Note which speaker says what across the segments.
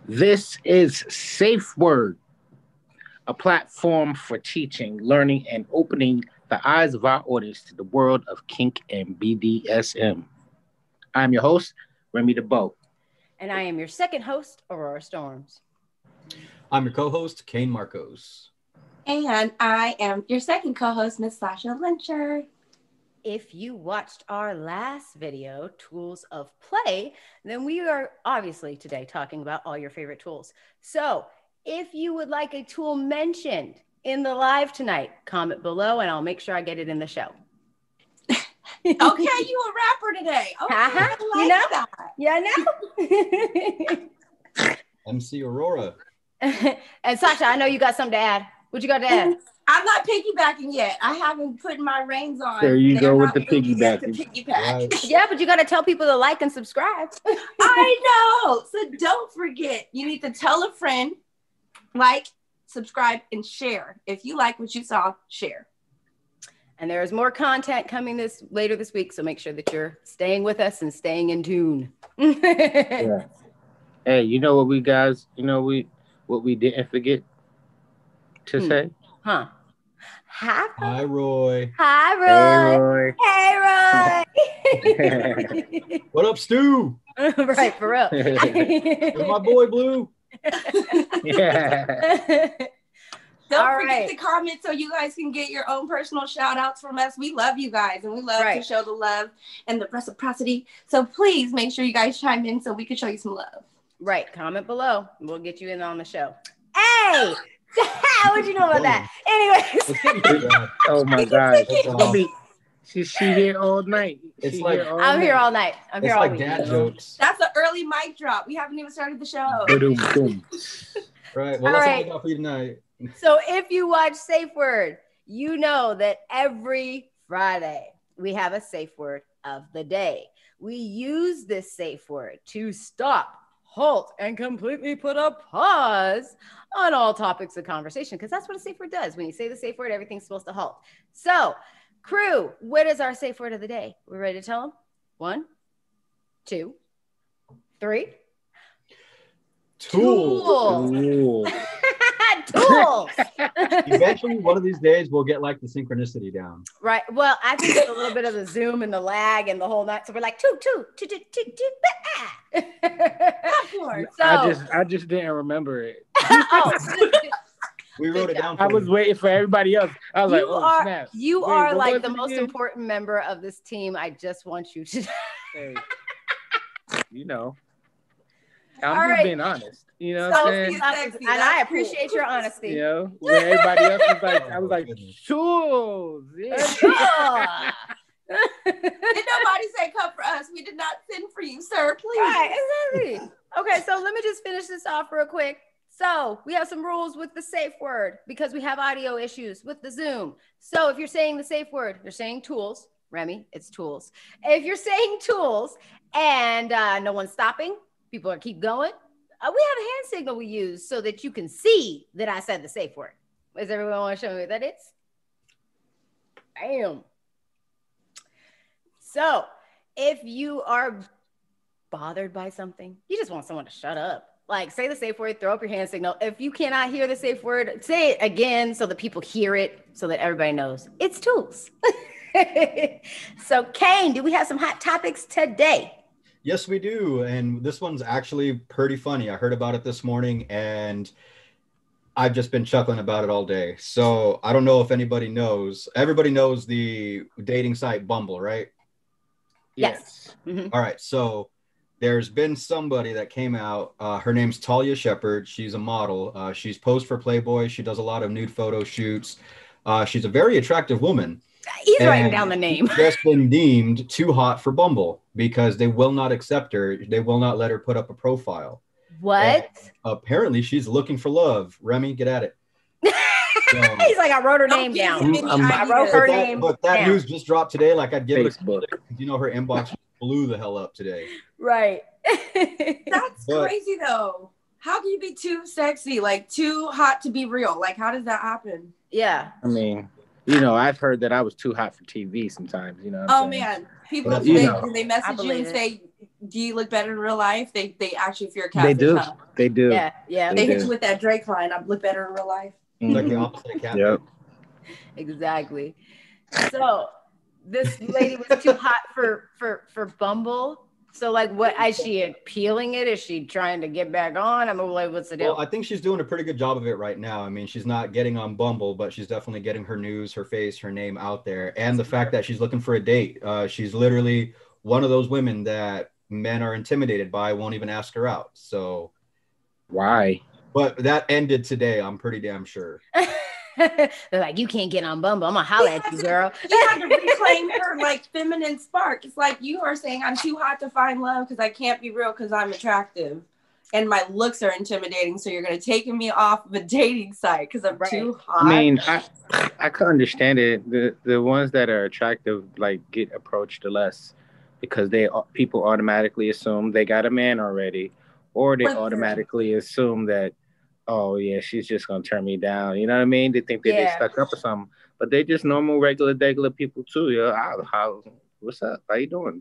Speaker 1: This is SafeWord, a platform for teaching, learning, and opening the eyes of our audience to the world of kink and BDSM. I'm your host, Remy DeBoe.
Speaker 2: And I am your second host, Aurora Storms.
Speaker 3: I'm your co-host, Kane Marcos.
Speaker 4: And I am your second co-host, Miss Sasha Lyncher.
Speaker 2: If you watched our last video, Tools of Play, then we are obviously today talking about all your favorite tools. So if you would like a tool mentioned in the live tonight, comment below and I'll make sure I get it in the show.
Speaker 4: Okay, you a rapper today. Okay, I like that.
Speaker 2: Yeah, I know.
Speaker 3: MC Aurora.
Speaker 2: And Sasha, I know you got something to add. What you got to add?
Speaker 4: I'm not piggybacking yet. I haven't put my reins on.
Speaker 1: There you go with the piggybacking.
Speaker 3: Right.
Speaker 2: Yeah, but you got to tell people to like and subscribe.
Speaker 4: I know. So don't forget, you need to tell a friend, like, subscribe, and share. If you like what you saw, share.
Speaker 2: And there is more content coming later this week, so make sure that you're staying with us and staying in tune.
Speaker 1: Yeah. Hey, you know what what we didn't forget to say?
Speaker 2: Huh?
Speaker 3: Hi, Roy.
Speaker 2: Hi, Roy.
Speaker 1: Hey, Roy.
Speaker 2: Hey, Roy.
Speaker 3: What up, Stu?
Speaker 2: Right, for real.
Speaker 3: Where's my boy, Blue?
Speaker 1: Yeah.
Speaker 4: Don't forget to comment so you guys can get your own personal shout outs from us. We love you guys and we love to show the love and the reciprocity. So please make sure you guys chime in so we can show you some love.
Speaker 2: Right. Comment below. We'll get you in on the show. Hey! What'd you know about that? Anyways.
Speaker 1: Oh my God. She's here all night.
Speaker 2: I'm here all night. I'm here all week.
Speaker 3: Dad jokes.
Speaker 4: That's an early mic drop. We haven't even started the show.
Speaker 3: Right. Well, that's all I got for you tonight.
Speaker 2: So if you watch SafeWord, you know that every Friday we have a safe word of the day. We use this safe word to stop, halt, and completely put a pause on all topics of conversation, because that's what a safe word does. When you say the safe word, everything's supposed to halt. So, crew, what is our safe word of the day? We ready to tell them? 1, 2, 3.
Speaker 3: Tools.
Speaker 2: Tools.
Speaker 3: Eventually, one of these days, we'll get like the synchronicity down.
Speaker 2: Right. Well, I think it's a little bit of the zoom and the lag and the whole night. So we're like, two.
Speaker 1: I just didn't remember it.
Speaker 3: We wrote it down.
Speaker 1: I was waiting for everybody else. I was snap.
Speaker 2: You are like the most important member of this team. I just want you to.
Speaker 1: Hey, I'm just being honest. You know what I'm saying?
Speaker 2: And I appreciate your honesty.
Speaker 1: You know, where everybody else was like, I was like, tools. Yeah.
Speaker 4: Did nobody say come for us? We did not send for you, sir. Please.
Speaker 2: Right, exactly. Okay, so let me just finish this off real quick. So we have some rules with the safe word because we have audio issues with the Zoom. So if you're saying the safe word, you're saying tools. Remy, it's tools. If you're saying tools and no one's stopping, people are keep going, we have a hand signal we use so that you can see that I said the safe word. Does everyone want to show me what that is? Bam. So if you are bothered by something, you just want someone to shut up. Like, say the safe word, throw up your hand signal. If you cannot hear the safe word, say it again so that people hear it, so that everybody knows it's tools. So, Kane, do we have some hot topics today?
Speaker 3: Yes, we do. And this one's actually pretty funny. I heard about it this morning and I've just been chuckling about it all day. So I don't know if anybody knows. Everybody knows the dating site Bumble, right?
Speaker 2: Yes.
Speaker 3: Mm-hmm. All right. So there's been somebody that came out. Her name's Talia Shepard. She's a model. She's posed for Playboy. She does a lot of nude photo shoots. She's a very attractive woman.
Speaker 2: He's writing down the name.
Speaker 3: She's just been deemed too hot for Bumble because they will not accept her. They will not let her put up a profile.
Speaker 2: What?
Speaker 3: And apparently, she's looking for love. Remy, get at it.
Speaker 2: He's like, I wrote her name down. I wrote her name.
Speaker 3: But that news just dropped today. Like, I'd give it a look. You know, her inbox blew the hell up today.
Speaker 2: Right.
Speaker 4: That's crazy, though. How can you be too sexy, like too hot to be real? Like, how does that happen?
Speaker 2: Yeah.
Speaker 1: I mean, I've heard that I was too hot for TV sometimes,
Speaker 4: Oh, man. People, they message you and say, do you look better in real life? They actually fear catfish.
Speaker 1: They do.
Speaker 4: Huh?
Speaker 1: They do.
Speaker 2: Yeah.
Speaker 4: They hit you with that Drake line. I look better in real life.
Speaker 3: Like the opposite of catfish.
Speaker 1: Yep.
Speaker 2: Exactly. So this lady was too hot for Bumble. So like, what is she appealing it? Is she trying to get back on? I mean, like, what's the deal?
Speaker 3: Well, I think she's doing a pretty good job of it right now. I mean, she's not getting on Bumble, but she's definitely getting her news, her face, her name out there. And the fact that she's looking for a date. She's literally one of those women that men are intimidated by, won't even ask her out. So
Speaker 1: why?
Speaker 3: But that ended today, I'm pretty damn sure.
Speaker 2: They're like, you can't get on Bumble. I'm gonna holler at you, girl.
Speaker 4: You had to reclaim her like feminine spark. It's like you are saying, I'm too hot to find love because I can't be real because I'm attractive and my looks are intimidating. So you're gonna take me off of a dating site because I'm too hot.
Speaker 1: I mean, I can understand it. The ones that are attractive like get approached less because people automatically assume they got a man already, or they automatically assume that, oh yeah, she's just gonna turn me down. You know what I mean? They think that they're stuck up or something, but they just normal, regular people too. What's up? How you doing?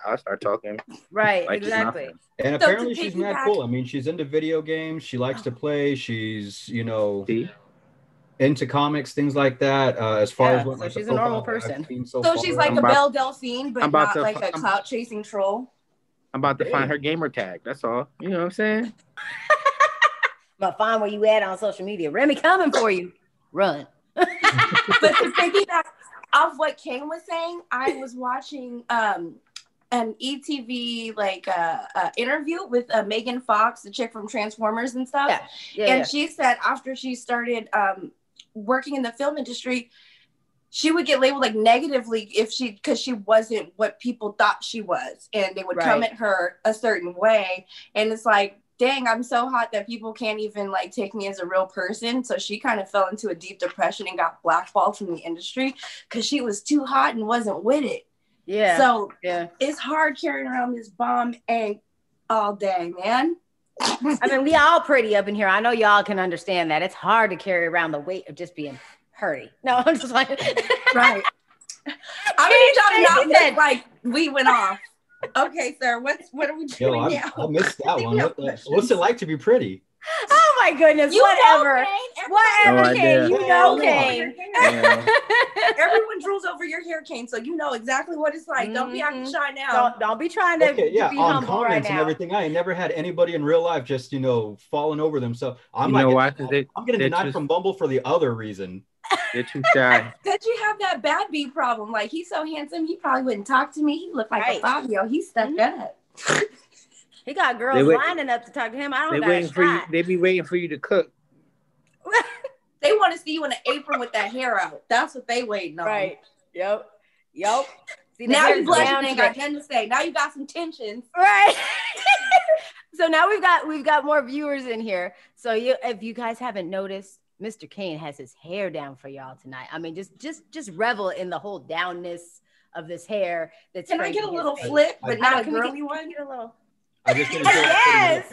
Speaker 1: I'll start talking.
Speaker 2: Right, like exactly.
Speaker 3: And apparently she's mad cool. I mean, she's into video games. She likes to play. She's into comics, things like that. As far as what,
Speaker 2: so she's a normal person.
Speaker 4: So she's like a Belle Delphine, but not like a clout chasing troll.
Speaker 1: I'm about to find her gamer tag. That's all. You know what I'm saying?
Speaker 2: But find where you at on social media. Remy coming for you. Run.
Speaker 4: But to piggyback off what King was saying, I was watching an ETV interview with Megan Fox, the chick from Transformers and stuff. And she said after she started working in the film industry, she would get labeled like negatively because she wasn't what people thought she was, and they would come at her a certain way. And it's like, dang, I'm so hot that people can't even like take me as a real person. So she kind of fell into a deep depression and got blackballed from the industry because she was too hot and wasn't with it. Yeah. So it's hard carrying around this bomb egg all day, man.
Speaker 2: I mean, we all pretty up in here. I know y'all can understand that. It's hard to carry around the weight of just being pretty. No, I'm just like,
Speaker 4: right. I mean, y'all not look like we went off. Okay, sir. What are we doing now?
Speaker 3: I missed that one. What's it like to be pretty?
Speaker 2: Oh my goodness! Whatever. Whatever, Kane. You know, Kane.
Speaker 4: Everyone drools over your hair, Kane. So you know exactly what it's like. Don't be acting shy now.
Speaker 2: Don't be trying to be
Speaker 3: on
Speaker 2: humble
Speaker 3: comments
Speaker 2: right now.
Speaker 3: And everything. I ain't never had anybody in real life just falling over themselves. I'm getting denied from Bumble for the other reason.
Speaker 1: They're too shy.
Speaker 4: Did you have that bad B problem? Like, he's so handsome, he probably wouldn't talk to me. He looked like a Fabio. He's stuck up.
Speaker 2: He got girls lining up to talk to him. I don't got
Speaker 1: They be waiting for you to cook.
Speaker 4: They want to see you in an apron with that hair out. That's what they waiting on.
Speaker 2: Right. Yep.
Speaker 4: See, now you blushing and got nothing to say. Now you got some tensions.
Speaker 2: Right. So now we've got more viewers in here. So if you guys haven't noticed, Mr. Kane has his hair down for y'all tonight. I mean, just revel in the whole downness of this hair.
Speaker 4: Can I get a little flip, but not a girly one? Get a little.
Speaker 3: I just
Speaker 2: yes.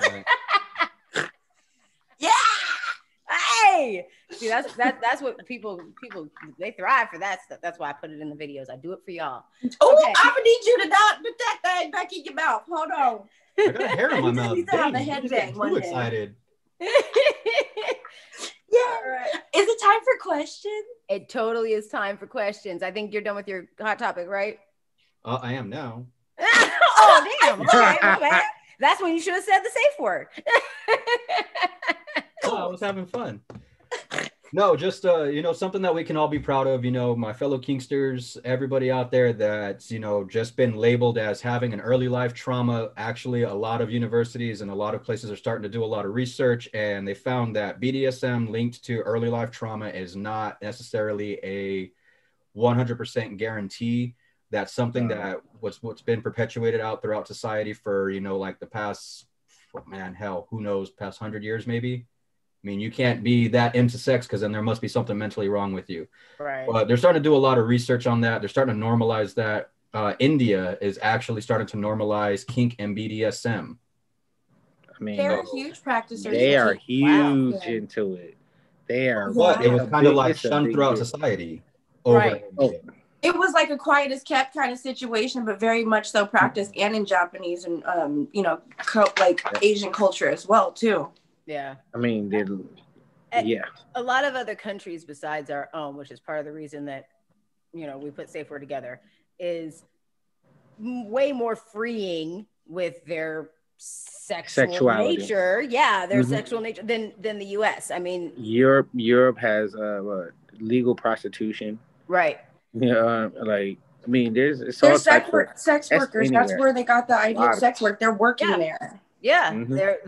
Speaker 2: Yeah. Hey. See, that's what people they thrive for that stuff. That's why I put it in the videos. I do it for y'all.
Speaker 4: Oh, okay. I'm gonna need you to not put that thing back in your mouth. Hold on.
Speaker 3: I got hair in my mouth.
Speaker 4: Dang, the headbang
Speaker 3: too excited.
Speaker 4: Yeah. Right. Is it time for questions?
Speaker 2: It totally is time for questions. I think you're done with your hot topic, right?
Speaker 3: I am now.
Speaker 2: Oh, damn. Okay. That's when you should have said the safe word.
Speaker 3: I was having fun. No, just something that we can all be proud of. My fellow Kinksters, everybody out there that's just been labeled as having an early life trauma. Actually, a lot of universities and a lot of places are starting to do a lot of research, and they found that BDSM linked to early life trauma is not necessarily a 100% guarantee. That's something that what's been perpetuated out throughout society for like the past who knows, past 100 years maybe. I mean, you can't be that into sex because then there must be something mentally wrong with you.
Speaker 2: Right.
Speaker 3: But they're starting to do a lot of research on that. They're starting to normalize that. India is actually starting to normalize kink and BDSM.
Speaker 1: I mean,
Speaker 4: they're huge practitioners.
Speaker 1: They are huge into it. They are.
Speaker 3: But it was kind of like shunned throughout society.
Speaker 2: Right.
Speaker 4: It was like a quiet as kept kind of situation, but very much so practiced and in Japanese and, like Asian culture as well, too.
Speaker 2: Yeah.
Speaker 1: I mean, yeah.
Speaker 2: A lot of other countries besides our own, which is part of the reason that, we put SafeWord together, is way more freeing with their sexuality nature. Yeah, their sexual nature than the US. I mean,
Speaker 1: Europe has legal prostitution.
Speaker 2: Right.
Speaker 1: Yeah, like I mean, there's
Speaker 4: sex workers. That's where they got the idea of sex work. They're working there.
Speaker 2: Yeah,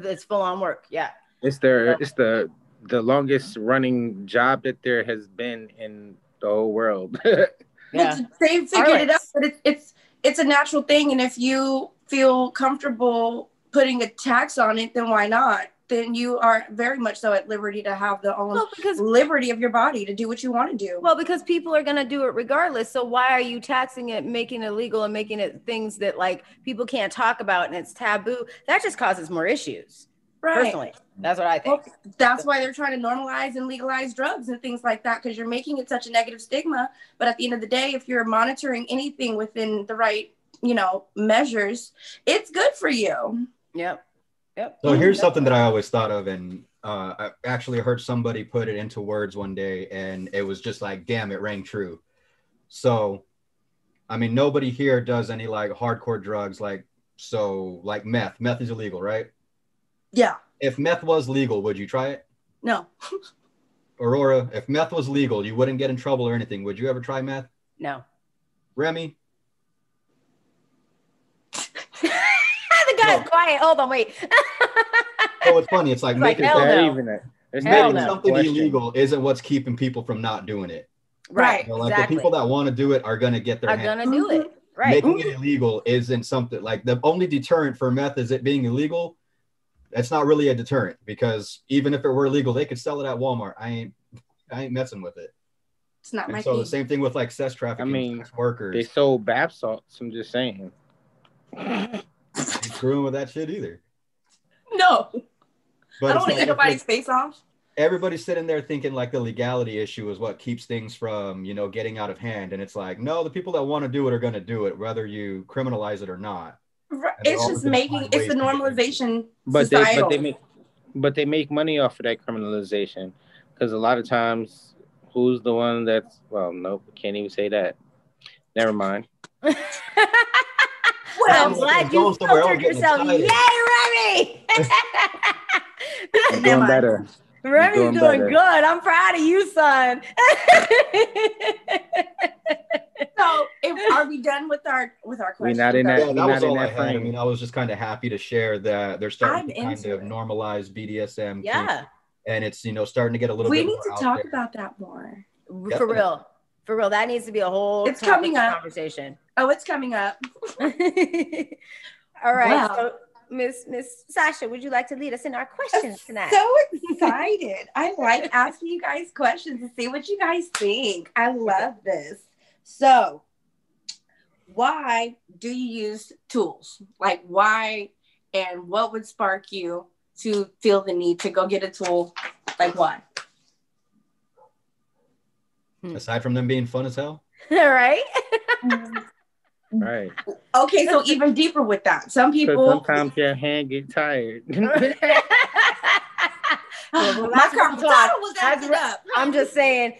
Speaker 2: it's full on work. Yeah,
Speaker 1: it's the longest running job that there has been in the whole world.
Speaker 4: Well, they figured it out, but it's a natural thing, and if you feel comfortable putting a tax on it, then why not? Then you are very much so at liberty to have the own liberty of your body to do what you want to do.
Speaker 2: Well, because people are going to do it regardless. So why are you taxing it, making it illegal, and making it things that like people can't talk about and it's taboo? That just causes more issues. Right. Personally, that's what I think.
Speaker 4: Well, that's why they're trying to normalize and legalize drugs and things like that, because you're making it such a negative stigma. But at the end of the day, if you're monitoring anything within the right, measures, it's good for you.
Speaker 2: Yep.
Speaker 3: So here's something that I always thought of, and I actually heard somebody put it into words one day, and it was just like, damn, it rang true. So, I mean, nobody here does any like hardcore drugs, like meth. Meth is illegal, right?
Speaker 4: Yeah.
Speaker 3: If meth was legal, would you try it?
Speaker 4: No.
Speaker 3: Aurora, if meth was legal, you wouldn't get in trouble or anything. Would you ever try meth?
Speaker 2: No.
Speaker 3: Remy?
Speaker 2: Quiet. Hold on, wait.
Speaker 3: Oh, it's funny. It's like making something illegal isn't what's keeping people from not doing it.
Speaker 2: Right.
Speaker 3: Like the people that want to do it are going to get their hands.
Speaker 2: Are going to do it. Right.
Speaker 3: Making it illegal isn't something like the only deterrent for meth is it being illegal. That's not really a deterrent, because even if it were illegal, they could sell it at Walmart. I ain't messing with it.
Speaker 4: It's not my
Speaker 3: thing. So
Speaker 4: the
Speaker 3: same thing with like sex trafficking, sex workers.
Speaker 1: They sold bath salts. I'm just saying.
Speaker 3: Ain't screwing with that shit either.
Speaker 4: No. But I don't want to eat nobody's face off.
Speaker 3: Everybody's sitting there thinking like the legality issue is what keeps things from, getting out of hand. And it's like, no, the people that want to do it are going to do it, whether you criminalize it or not.
Speaker 4: Right. It's just it's the normalization.
Speaker 1: But they make money off of that criminalization, because a lot of times, who's the one that's nope, can't even say that. Never mind.
Speaker 2: Well, I'm glad you filtered yourself. Yay, Remy!
Speaker 1: You're doing better.
Speaker 2: Remy's doing good. I'm proud of you, son.
Speaker 4: So, are we done with our questions?
Speaker 1: We're not in that.
Speaker 3: Yeah, that was all I had. I mean, I was just kind of happy to share that they're starting to kind of normalize BDSM.
Speaker 2: Yeah.
Speaker 3: Kink, and it's starting to get a little bit.
Speaker 4: We need to talk about that more.
Speaker 2: For real. For real, that needs to be a whole conversation.
Speaker 4: Oh, it's coming up.
Speaker 2: All right. Wow. So, Miss Sasha, would you like to lead us in our questions tonight?
Speaker 4: So excited. I like asking you guys questions and see what you guys think. I love this. So, why do you use tools? Like, why and what would spark you to feel the need to go get a tool? Like, why?
Speaker 3: Aside from them being fun as hell.
Speaker 2: All right.
Speaker 1: Right.
Speaker 4: Okay, so even deeper with that. Some people
Speaker 1: sometimes your hand get tired.
Speaker 2: My carpal was acting up. I'm just saying,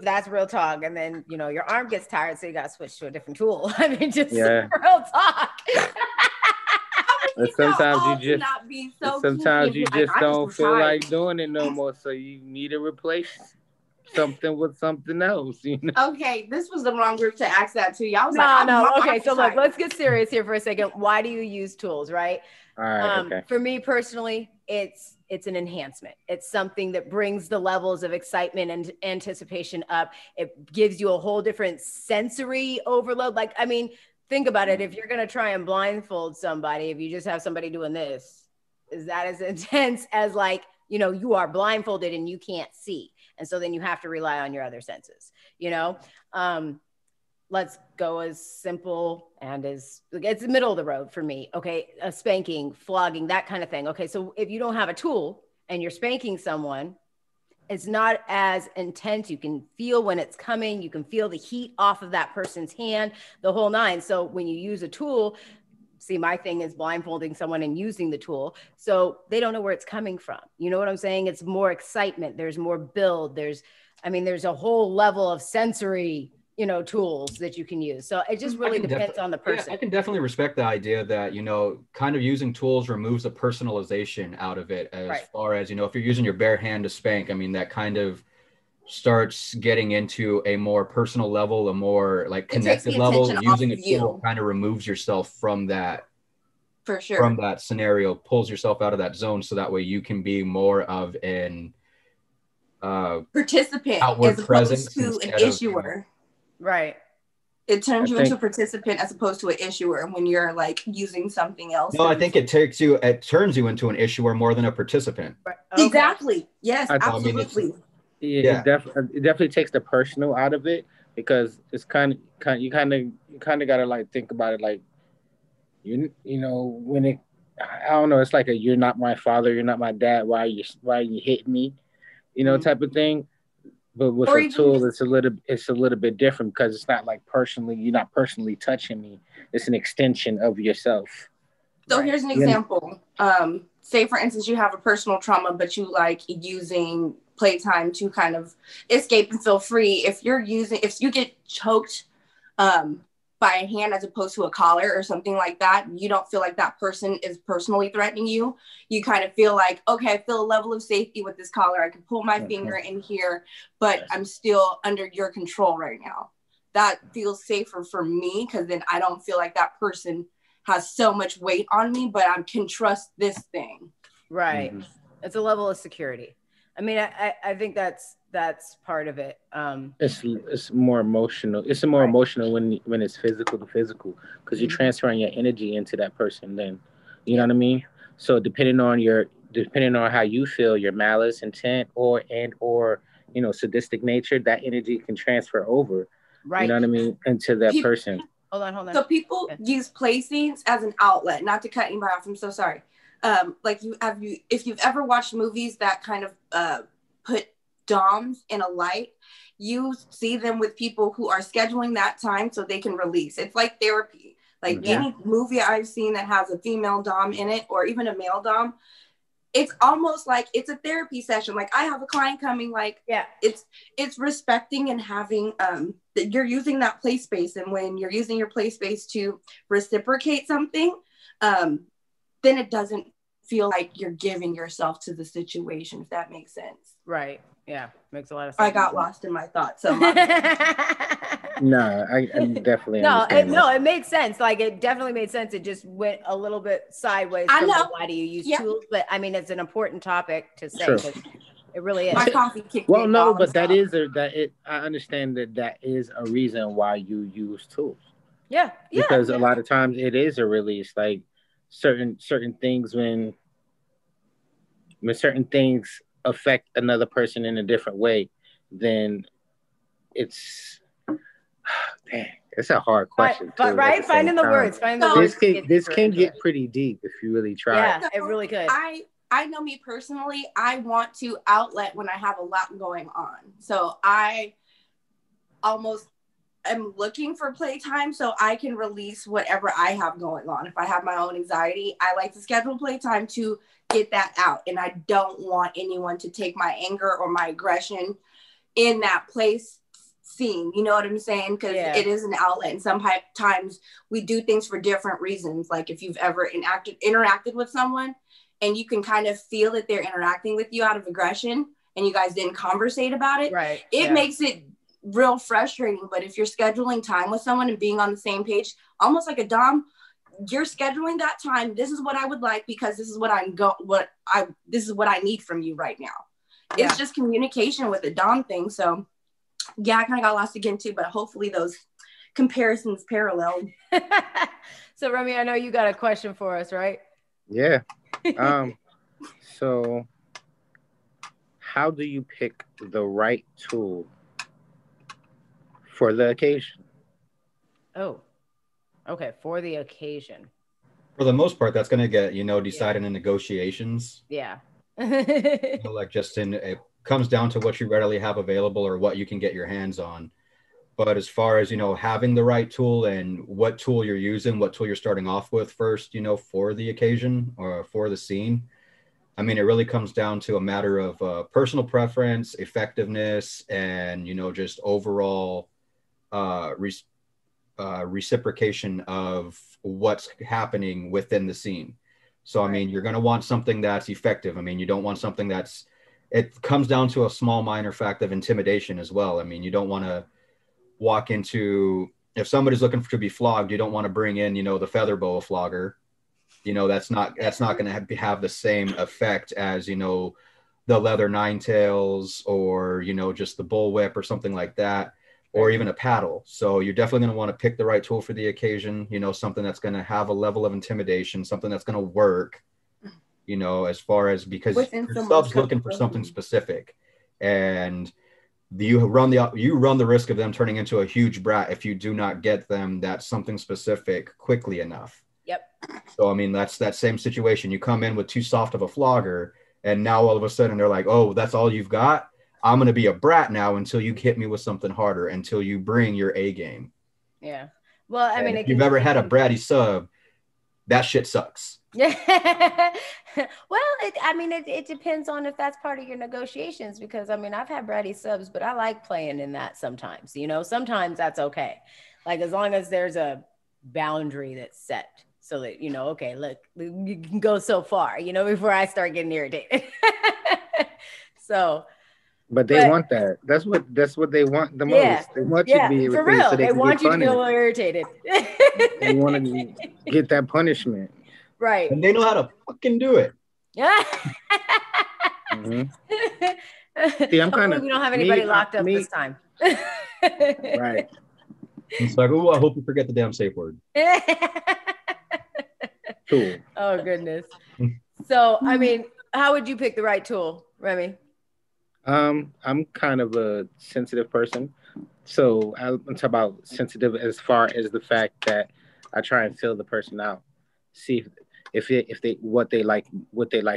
Speaker 2: that's real talk. And then your arm gets tired, so you got to switch to a different tool. I mean, just real talk.
Speaker 1: Sometimes you just don't feel like doing it no more, so you need to replace something with something else.
Speaker 4: Okay, this was the wrong group to ask that to. Y'all was
Speaker 2: okay, so look, let's get serious here for a second. Why do you use tools, right?
Speaker 1: All right, okay.
Speaker 2: For me personally, it's an enhancement. It's something that brings the levels of excitement and anticipation up. It gives you a whole different sensory overload. Like, I mean, think about it. If you're going to try and blindfold somebody, if you just have somebody doing this, is that as intense as like, you are blindfolded and you can't see. And so then you have to rely on your other senses, let's go as simple and it's the middle of the road for me. Okay. A spanking, flogging, that kind of thing. Okay. So if you don't have a tool and you're spanking someone, it's not as intense. You can feel when it's coming. You can feel the heat off of that person's hand, the whole nine. So when you use a tool, see, my thing is blindfolding someone and using the tool. So they don't know where it's coming from. You know what I'm saying? It's more excitement. There's more build. There's a whole level of sensory, tools that you can use. So it just really depends on the person.
Speaker 3: Yeah, I can definitely respect the idea that, kind of using tools removes the personalization out of it as far as, if you're using your bare hand to spank, that kind of starts getting into a more personal level, a more like connected level. Using a tool kind of removes yourself from that,
Speaker 4: for sure,
Speaker 3: from that scenario, pulls yourself out of that zone, so that way you can be more of an
Speaker 4: participant as opposed to an issuer.
Speaker 2: Right.
Speaker 4: It turns you into a participant as opposed to an issuer when you're like using something else.
Speaker 3: No, I think it turns you into an issuer more than a participant.
Speaker 4: Right. Okay. Exactly. Yes, absolutely.
Speaker 1: It definitely takes the personal out of it, because it's you kind of gotta like think about it like when it, I don't know, it's like you're not my father, you're not my dad, why are you hitting me, type of thing. But with a tool, it's a little bit different, because it's not like you're not personally touching me. It's an extension of yourself.
Speaker 4: So here's an example. Say for instance, you have a personal trauma, but you like using playtime to kind of escape and feel free. If you get choked by a hand as opposed to a collar or something like that, you don't feel like that person is personally threatening you. You kind of feel like, okay, I feel a level of safety with this collar. I can pull my finger in here, but I'm still under your control right now. That feels safer for me, because then I don't feel like that person has so much weight on me, but I can trust this thing.
Speaker 2: Right. Mm-hmm. It's a level of security. I think that's part of it.
Speaker 1: It's more emotional. It's more emotional when it's physical to physical, because you're transferring your energy into that person. Then, you know what I mean. So depending on how you feel, your malice, intent, or sadistic nature, that energy can transfer over. Right. You know what I mean, into that person.
Speaker 2: Hold on.
Speaker 4: So people use play scenes as an outlet. Not to cut anybody off. I'm so sorry. If you've ever watched movies that kind of put DOMs in a light, you see them with people who are scheduling that time so they can release. It's like therapy. Like any movie I've seen that has a female DOM in it, or even a male DOM, it's almost like it's a therapy session. Like I have a client coming, it's respecting and having you're using that play space, and when you're using your play space to reciprocate something, then it doesn't feel like you're giving yourself to the situation, if that makes sense.
Speaker 2: Right. Yeah. Makes a lot of sense.
Speaker 4: I got lost in my thoughts. So
Speaker 1: No, I definitely understand.
Speaker 2: It made sense. Like it definitely made sense. It just went a little bit sideways.
Speaker 4: I know.
Speaker 2: Why do you use tools? But it's an important topic to say. Sure. It really is.
Speaker 4: My coffee kicked
Speaker 1: in. Well, no, but I understand that is a reason why you use tools.
Speaker 2: Yeah.
Speaker 1: Because a lot of times it is a release. Like certain things, when certain things affect another person in a different way, then it's a hard question.
Speaker 2: Right? Finding the words.
Speaker 1: This can get pretty deep if you really try.
Speaker 2: Yeah, it really could.
Speaker 4: I know me personally, I want to outlet when I have a lot going on. So I almost am looking for playtime so I can release whatever I have going on. If I have my own anxiety, I like to schedule playtime to get that out. And I don't want anyone to take my anger or my aggression in that place scene. You know what I'm saying? Because it is an outlet. And sometimes we do things for different reasons. Like if you've ever interacted with someone and you can kind of feel that they're interacting with you out of aggression and you guys didn't conversate about it.
Speaker 2: Right.
Speaker 4: It makes it real frustrating. But if you're scheduling time with someone and being on the same page, almost like a Dom, you're scheduling that time. This is what I would like, because this is what this is what I need from you right now. Yeah. It's just communication with the Dom thing. So yeah, I kind of got lost again too, but hopefully those comparisons parallel.
Speaker 2: So Remy, I know you got a question for us, right?
Speaker 1: Yeah. So how do you pick the right tool for the occasion?
Speaker 2: Oh, okay. For the occasion.
Speaker 3: For the most part, that's going to get, decided in negotiations.
Speaker 2: Yeah.
Speaker 3: Like just in a comes down to what you readily have available or what you can get your hands on. But as far as, having the right tool and what tool you're using, what tool you're starting off with first, for the occasion or for the scene, I mean, it really comes down to a matter of personal preference, effectiveness, and, just overall reciprocation of what's happening within the scene. So, I mean, you're going to want something that's effective. I mean, you don't want something it comes down to a small minor fact of intimidation as well. I mean, you don't want to walk into, if somebody's looking to be flogged, you don't want to bring in, the feather boa flogger. That's not going to have the same effect as, the leather nine tails or, just the bullwhip or something like that, or even a paddle. So you're definitely going to want to pick the right tool for the occasion, something that's going to have a level of intimidation, something that's going to work, as far as, because your sub's looking for something specific, and you run the risk of them turning into a huge brat if you do not get them that something specific quickly enough.
Speaker 2: Yep.
Speaker 3: So, I mean, that's that same situation. You come in with too soft of a flogger, and now all of a sudden they're like, oh, that's all you've got? I'm going to be a brat now until you hit me with something harder, until you bring your A game.
Speaker 2: Yeah. Well, I mean,
Speaker 3: if you've ever had a bratty sub, that shit sucks.
Speaker 2: Yeah. Well, it depends on if that's part of your negotiations, because I mean, I've had bratty subs, but I like playing in that sometimes, sometimes that's okay. Like, as long as there's a boundary that's set so that, okay, look, you can go so far, before I start getting irritated. So,
Speaker 1: but they want that. That's what they want the most. They want you to be irritated.
Speaker 2: For real.
Speaker 1: So they
Speaker 2: want you to be a little irritated.
Speaker 1: They want to get that punishment.
Speaker 2: Right.
Speaker 3: And they know how to fucking do it.
Speaker 2: Yeah.
Speaker 1: Mm-hmm. See,
Speaker 2: we don't have anybody locked up this time.
Speaker 1: Right.
Speaker 3: It's like, oh, I hope you forget the damn safe word.
Speaker 1: Tool.
Speaker 2: Oh, goodness. So, I mean, how would you pick the right tool, Remy?
Speaker 1: I'm kind of a sensitive person. So I'm talking about sensitive as far as the fact that I try and feel the person out. See if they what they like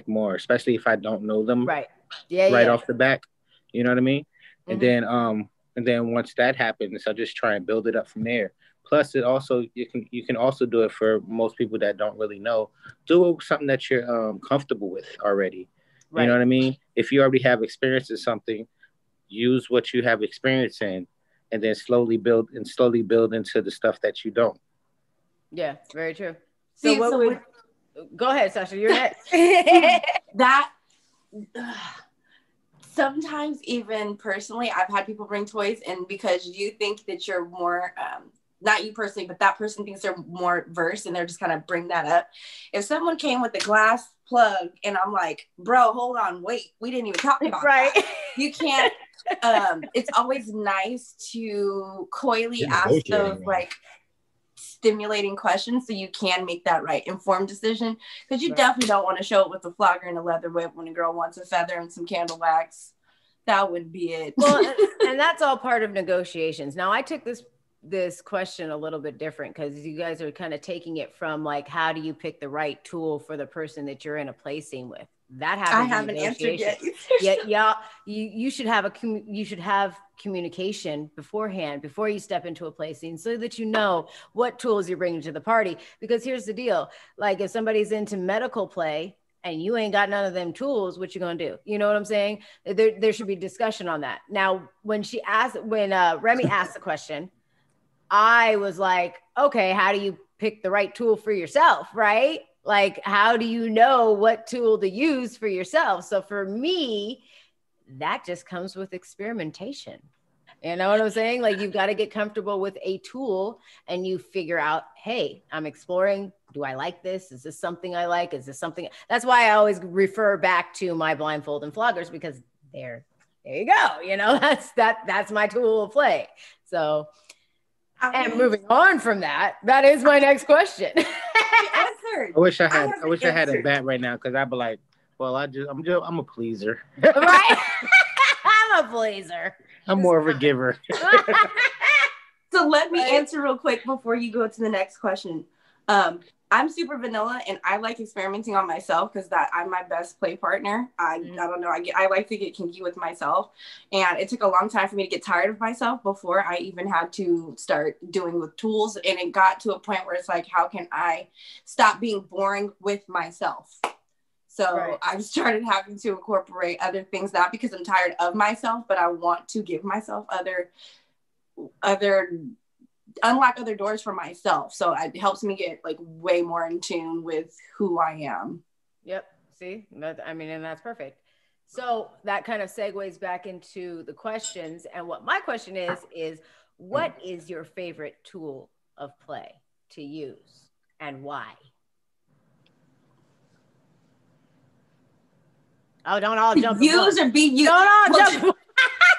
Speaker 1: more, especially if I don't know them
Speaker 2: right
Speaker 1: off the bat. You know what I mean? Mm-hmm. And then once that happens, I'll just try and build it up from there. Plus, you can also do it for most people that don't really know. Do something that you're comfortable with already. Right. You know what I mean? If you already have experience in something, use what you have experience in, and then slowly build into the stuff that you don't.
Speaker 2: Yeah, very true. So go ahead, Sasha, you're next.
Speaker 4: That sometimes, even personally, I've had people bring toys, and because you think that you're more not you personally, but that person thinks they're more versed, and they're just kind of bring that up. If someone came with a glass plug and I'm like, bro, hold on, wait, we didn't even talk about that. You can't it's always nice to coyly ask those like stimulating questions so you can make that right informed decision, because you definitely don't want to show it with a flogger and a leather whip when a girl wants a feather and some candle wax. That would be it.
Speaker 2: Well, and that's all part of negotiations. Now, I took this question a little bit different, because you guys are kind of taking it from like, how do you pick the right tool for the person that you're in a play scene with? That happens. I
Speaker 4: haven't answered yet.
Speaker 2: You should have communication beforehand, before you step into a play scene, so that you know what tools you're bringing to the party. Because here's the deal: like, if somebody's into medical play and you ain't got none of them tools, what you gonna do? You know what I'm saying? There should be discussion on that. Now, when Remy asked the question, I was like, okay, how do you pick the right tool for yourself, right? Like, how do you know what tool to use for yourself? So for me, that just comes with experimentation. You know what I'm saying? Like, you've got to get comfortable with a tool and you figure out, hey, I'm exploring. Do I like this? Is this something I like? Is this something? That's why I always refer back to my blindfold and floggers, because there you go. That's my tool of play. So, and moving on from that is my next question.
Speaker 1: I wish I had a bat right now, because I'd be like, well, I'm a pleaser.
Speaker 2: Right? I'm a pleaser.
Speaker 1: I'm more of a giver.
Speaker 4: So let me answer real quick before you go to the next question. I'm super vanilla, and I like experimenting on myself because I'm my best play partner. I don't know. I like to get kinky with myself, and it took a long time for me to get tired of myself before I even had to start doing with tools. And it got to a point where it's like, how can I stop being boring with myself? So I've started having to incorporate other things, not because I'm tired of myself, but I want to give myself unlock other doors for myself. So it helps me get like way more in tune with who I am.
Speaker 2: Yep. See, and that's perfect. So that kind of segues back into the questions. And what my question is what is your favorite tool of play to use and why? Oh, don't all jump.
Speaker 4: Use or be used.
Speaker 2: Don't all jump.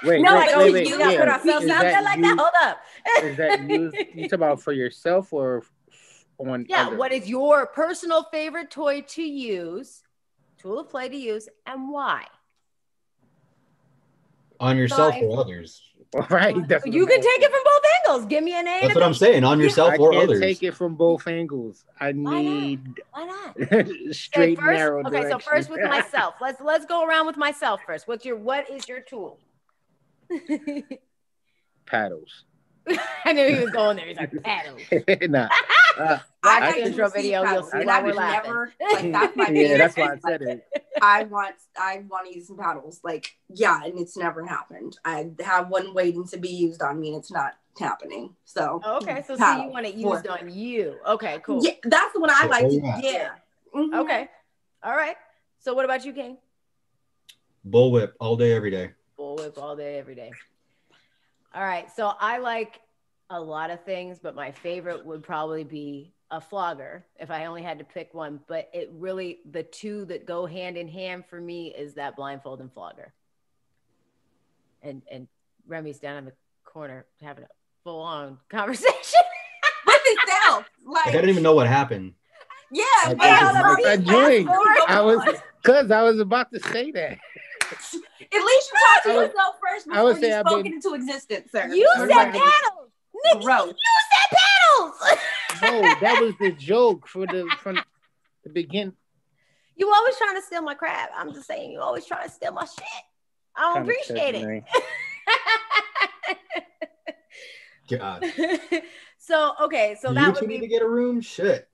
Speaker 1: Wait,
Speaker 2: no,
Speaker 1: wait.
Speaker 2: You gotta put ourselves out there like that. Hold up.
Speaker 1: Is that you talk about for yourself or on?
Speaker 2: Yeah.
Speaker 1: Others?
Speaker 2: What is your personal favorite toy to use, tool of play to use, and why?
Speaker 3: On yourself or others.
Speaker 1: Right.
Speaker 2: You can take it from both angles. Give me a name.
Speaker 3: That's what I'm saying. On yourself or others.
Speaker 1: I can't take it from both angles. I need
Speaker 2: why not?
Speaker 1: straight narrow
Speaker 2: direction. Okay, so first with myself. Let's go around with myself first. What is your tool?
Speaker 1: Paddles.
Speaker 2: I knew he was going there. He's like paddles.
Speaker 1: Nah.
Speaker 2: Watch the intro video. You'll see why we're laughing.
Speaker 4: That's my
Speaker 1: that's why I said it.
Speaker 4: I want to use some paddles. Like, yeah, and it's never happened. I have one waiting to be used on me, and it's not happening. So
Speaker 2: okay, so you want it used on you. Okay, cool.
Speaker 4: Yeah, that's the one I like to get. Yeah.
Speaker 2: Mm-hmm. Okay. All right. So what about you, King?
Speaker 3: Bullwhip all day, every day.
Speaker 2: Bullwhip all day, every day. All right. So I like a lot of things, but my favorite would probably be a flogger if I only had to pick one. But it really, the two that go hand in hand for me is that blindfold and flogger. And Remy's down in the corner having a full-on conversation
Speaker 4: with himself.
Speaker 3: Like, I didn't even know what happened.
Speaker 4: Yeah,
Speaker 1: I joined. I was about to say that.
Speaker 4: At least you talked to yourself first before you spoke it into existence, sir.
Speaker 2: You said paddles. Nigga, you said paddles.
Speaker 1: No, that was the joke from the beginning.
Speaker 2: You always trying to steal my crap. I'm just saying, you always trying to steal my shit. I don't appreciate it.
Speaker 3: God.
Speaker 2: So that would be.
Speaker 3: Need to get a room. Shit.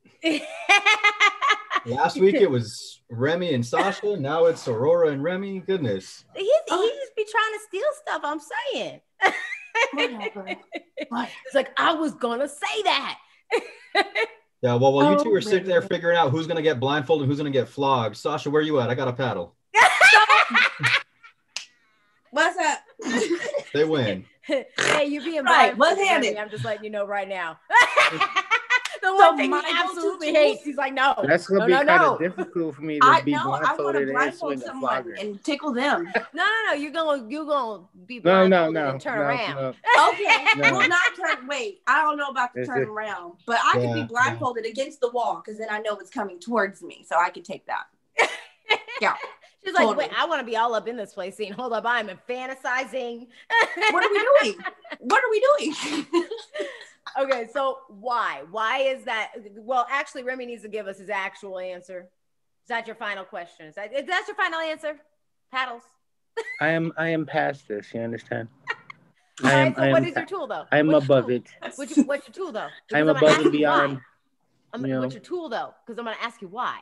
Speaker 3: Last week it was Remy and Sasha. Now it's Aurora and Remy. Goodness.
Speaker 2: He just be trying to steal stuff. I'm saying. Whatever. It's like I was gonna say that.
Speaker 3: Yeah. Well, while you two are sitting there figuring out who's gonna get blindfolded and who's gonna get flogged, Sasha, where you at? I got a paddle.
Speaker 4: What's up?
Speaker 3: They win.
Speaker 2: Hey, you're being right.
Speaker 4: One-handed.
Speaker 2: I'm just letting you know right now. The one thing he absolutely hates. He's like, no.
Speaker 1: That's gonna be kind of difficult for me to be blindfolded
Speaker 4: and swing a flogger and tickle them.
Speaker 2: No. You're gonna be blindfolded and turn around.
Speaker 4: No. Okay. Well, not turn. Wait, I don't know about the turn around, but I could be blindfolded against the wall because then I know it's coming towards me, so I could take that. Yeah.
Speaker 2: She's like, wait, I want to be all up in this place scene. Hold up, I'm fantasizing.
Speaker 4: What are we doing?
Speaker 2: Okay, so why? Why is that? Well, actually, Remy needs to give us his actual answer. Is that your final question? Is that your final answer? Paddles.
Speaker 1: I am past this. You understand?
Speaker 2: All right, so what is your tool, though?
Speaker 1: I am above it.
Speaker 2: What's your tool, though?
Speaker 1: I'm above and beyond.
Speaker 2: What's your tool, though? Because I'm going to ask you why.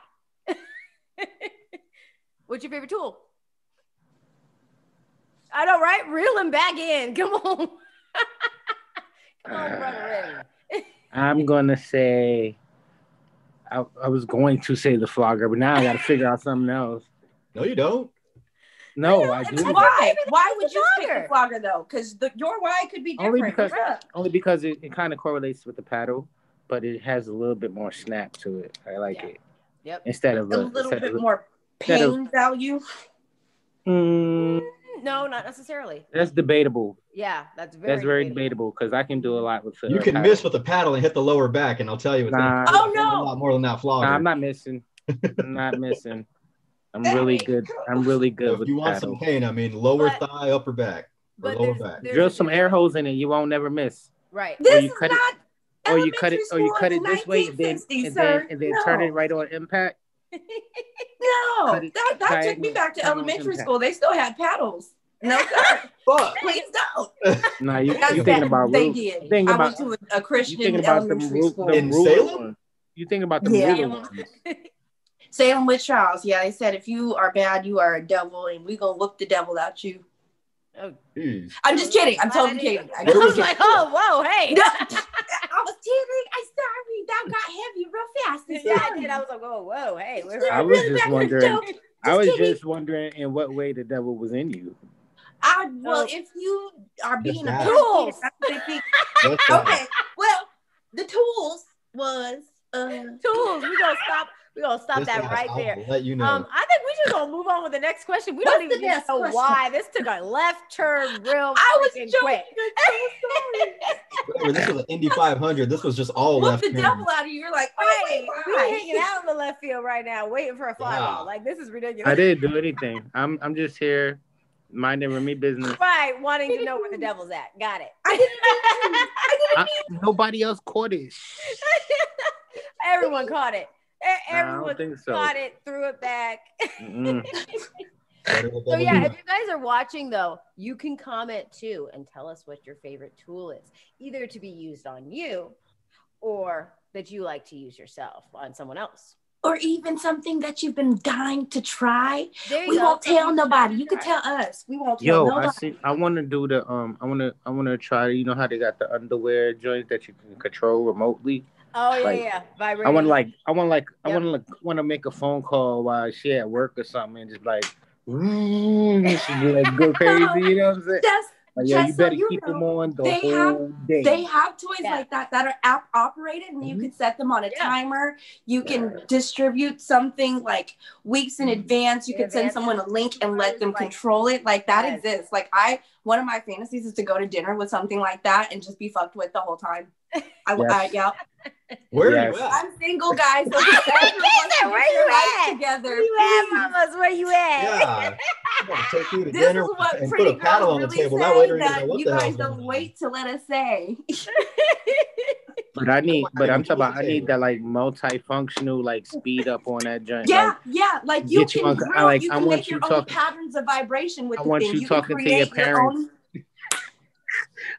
Speaker 2: What's your favorite tool? I know, right? Reel him back in. Come on. Come on, brother.
Speaker 1: I'm going to say, I was going to say the flogger, but now I got to figure out something else.
Speaker 3: No, you don't.
Speaker 1: No, I do.
Speaker 4: Why? Why would you pick the flogger, though? Because your why could be different.
Speaker 1: Only because it kind of correlates with the paddle, but it has a little bit more snap to it. I like it.
Speaker 2: Yep.
Speaker 1: Instead of
Speaker 4: a little bit more pain value.
Speaker 2: No, not necessarily.
Speaker 1: That's debatable.
Speaker 2: Yeah, that's
Speaker 1: very debatable because I can do a lot with.
Speaker 3: You can paddle. Miss with a paddle and hit the lower back, and I'll tell you, it's a lot more than that flogger.
Speaker 1: Nah, I'm not missing. I'm not missing. I'm really good. I'm really good with.
Speaker 3: If you want some pain, I mean, lower thigh, upper back, or lower back.
Speaker 1: Drill some air holes in it. You won't never miss.
Speaker 2: Right.
Speaker 4: This is not
Speaker 1: Or you cut it this way and then turn it right on impact.
Speaker 4: No, that took me back to elementary school. They still had paddles. No, sir. Please don't.
Speaker 1: No, you thinking about
Speaker 4: they did. I went to a Christian elementary school
Speaker 3: in Salem.
Speaker 1: You think about the ruler ones.
Speaker 4: Salem witch trials. Yeah, they said if you are bad, you are a devil, and we gonna look the devil out you.
Speaker 1: Oh,
Speaker 4: I'm just kidding. I'm totally kidding.
Speaker 2: I was like, oh, whoa, hey.
Speaker 4: No, I was teetering. I'm sorry. That got heavy real fast.
Speaker 2: Yeah, I did. I was like, whoa, hey.
Speaker 1: I was just wondering in what way the devil was in you.
Speaker 4: Well, if you are being a
Speaker 2: tools.
Speaker 4: Okay. Well, the tools was
Speaker 2: tools. We're gonna stop that right there.
Speaker 3: I'll let you know.
Speaker 2: I think we just gonna move on with the next question. We don't even know why this took a left turn real quick.
Speaker 3: This was an Indy 500. This was just all left turn.
Speaker 4: The devil out of you. You're like,
Speaker 2: hey, we're hanging out in the left field right now, waiting for a fly ball. Like, this is ridiculous.
Speaker 1: I didn't do anything. I'm just here minding me business.
Speaker 2: Right, wanting to know where the devil's at. Got it.
Speaker 4: I
Speaker 1: didn't nobody else caught it.
Speaker 2: Everyone caught it. Everyone
Speaker 1: so.
Speaker 2: caught it, threw it back. So yeah, if you guys are watching though, you can comment too and tell us what your favorite tool is, either to be used on you or that you like to use yourself on someone else.
Speaker 4: Or even something that you've been dying to try. We won't tell nobody. You can tell us. We won't tell nobody.
Speaker 1: I want to do the I want to try. You know how they got the underwear joint that you can control remotely.
Speaker 2: Oh yeah, vibrating.
Speaker 1: I want to make a phone call while she at work or something and just like, she be like go crazy. You know what I'm saying? You better keep them on the whole day.
Speaker 4: They have toys like that are app operated, and you can set them on a timer. You can distribute something like weeks in advance. You can send someone a link and let them control it. Like that exists. Like one of my fantasies is to go to dinner with something like that and just be fucked with the whole time.
Speaker 3: Where are you at?
Speaker 4: I'm single, guys. So
Speaker 2: where you at?
Speaker 4: Together.
Speaker 2: Where you at, mamas? Where you at?
Speaker 3: Yeah. Take you to
Speaker 4: This
Speaker 3: dinner
Speaker 4: is what
Speaker 3: and
Speaker 4: pretty
Speaker 3: put a paddle on the table. That way,
Speaker 4: you guys don't wait to let us say.
Speaker 1: But I need that like multifunctional like speed up on that joint.
Speaker 4: Yeah. Like you can make your own patterns of vibration with the thing.
Speaker 1: You talking to your parents.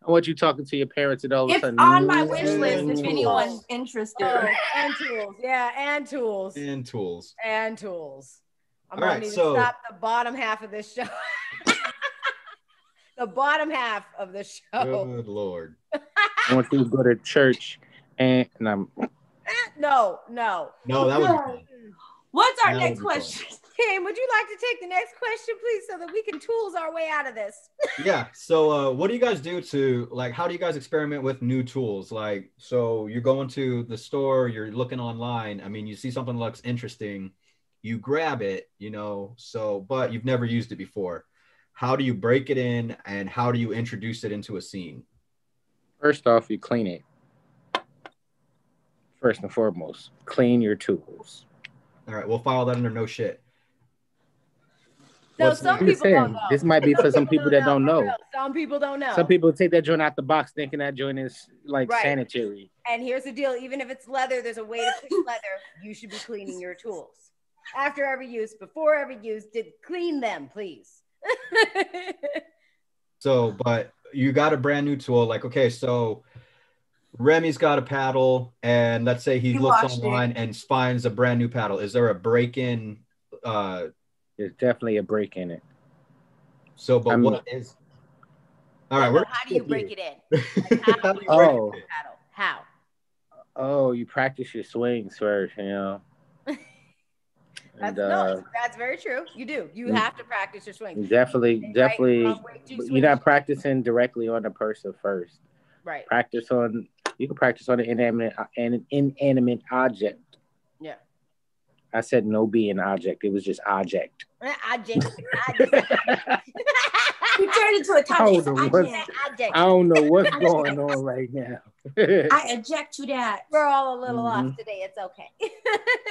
Speaker 1: I want you talking to your parents and all of a sudden.
Speaker 4: It's on my wish list if anyone's interested.
Speaker 2: And tools. Yeah, and tools. I'm going to need to stop the bottom half of this show. The bottom half of the show.
Speaker 3: Good Lord.
Speaker 1: I want you to go to church and I'm...
Speaker 2: No,
Speaker 3: that was...
Speaker 4: What's our next question?
Speaker 2: Kim, would you like to take the next question, please, so that we can tools our way out of this?
Speaker 3: Yeah. So what do you guys do how do you guys experiment with new tools? Like, so you're going to the store, you're looking online. I mean, you see something that looks interesting, you grab it, but you've never used it before. How do you break it in and how do you introduce it into a scene?
Speaker 1: First off, you clean it. First and foremost, clean your tools.
Speaker 3: All right, we'll file that under no shit.
Speaker 2: No, some people don't know.
Speaker 1: This might be for some people that don't know.
Speaker 2: Some people don't know.
Speaker 1: Some people take that joint out the box thinking that joint is sanitary.
Speaker 2: And here's the deal. Even if it's leather, there's a way to clean leather. You should be cleaning your tools. After every use, before every use, clean them, please.
Speaker 3: So, but you got a brand new tool. Like, okay, so Remy's got a paddle, and let's say he looks online and finds a brand new paddle. Is there a break-in?
Speaker 1: There's definitely a break in it.
Speaker 3: So, but what is? All right,
Speaker 2: how do you break it in? Like, how?
Speaker 1: Oh, you practice your swings first,
Speaker 2: That's very true. You do. You have to practice your swings.
Speaker 1: Definitely. You're not practicing directly on the person first.
Speaker 2: Right.
Speaker 1: You can practice on an inanimate object.
Speaker 2: Yeah.
Speaker 1: I said no being object. It was just object.
Speaker 2: Object.
Speaker 4: You turned into a topic.
Speaker 1: I don't know what's going on right now.
Speaker 4: I eject to that.
Speaker 2: We're all a little off today. It's okay.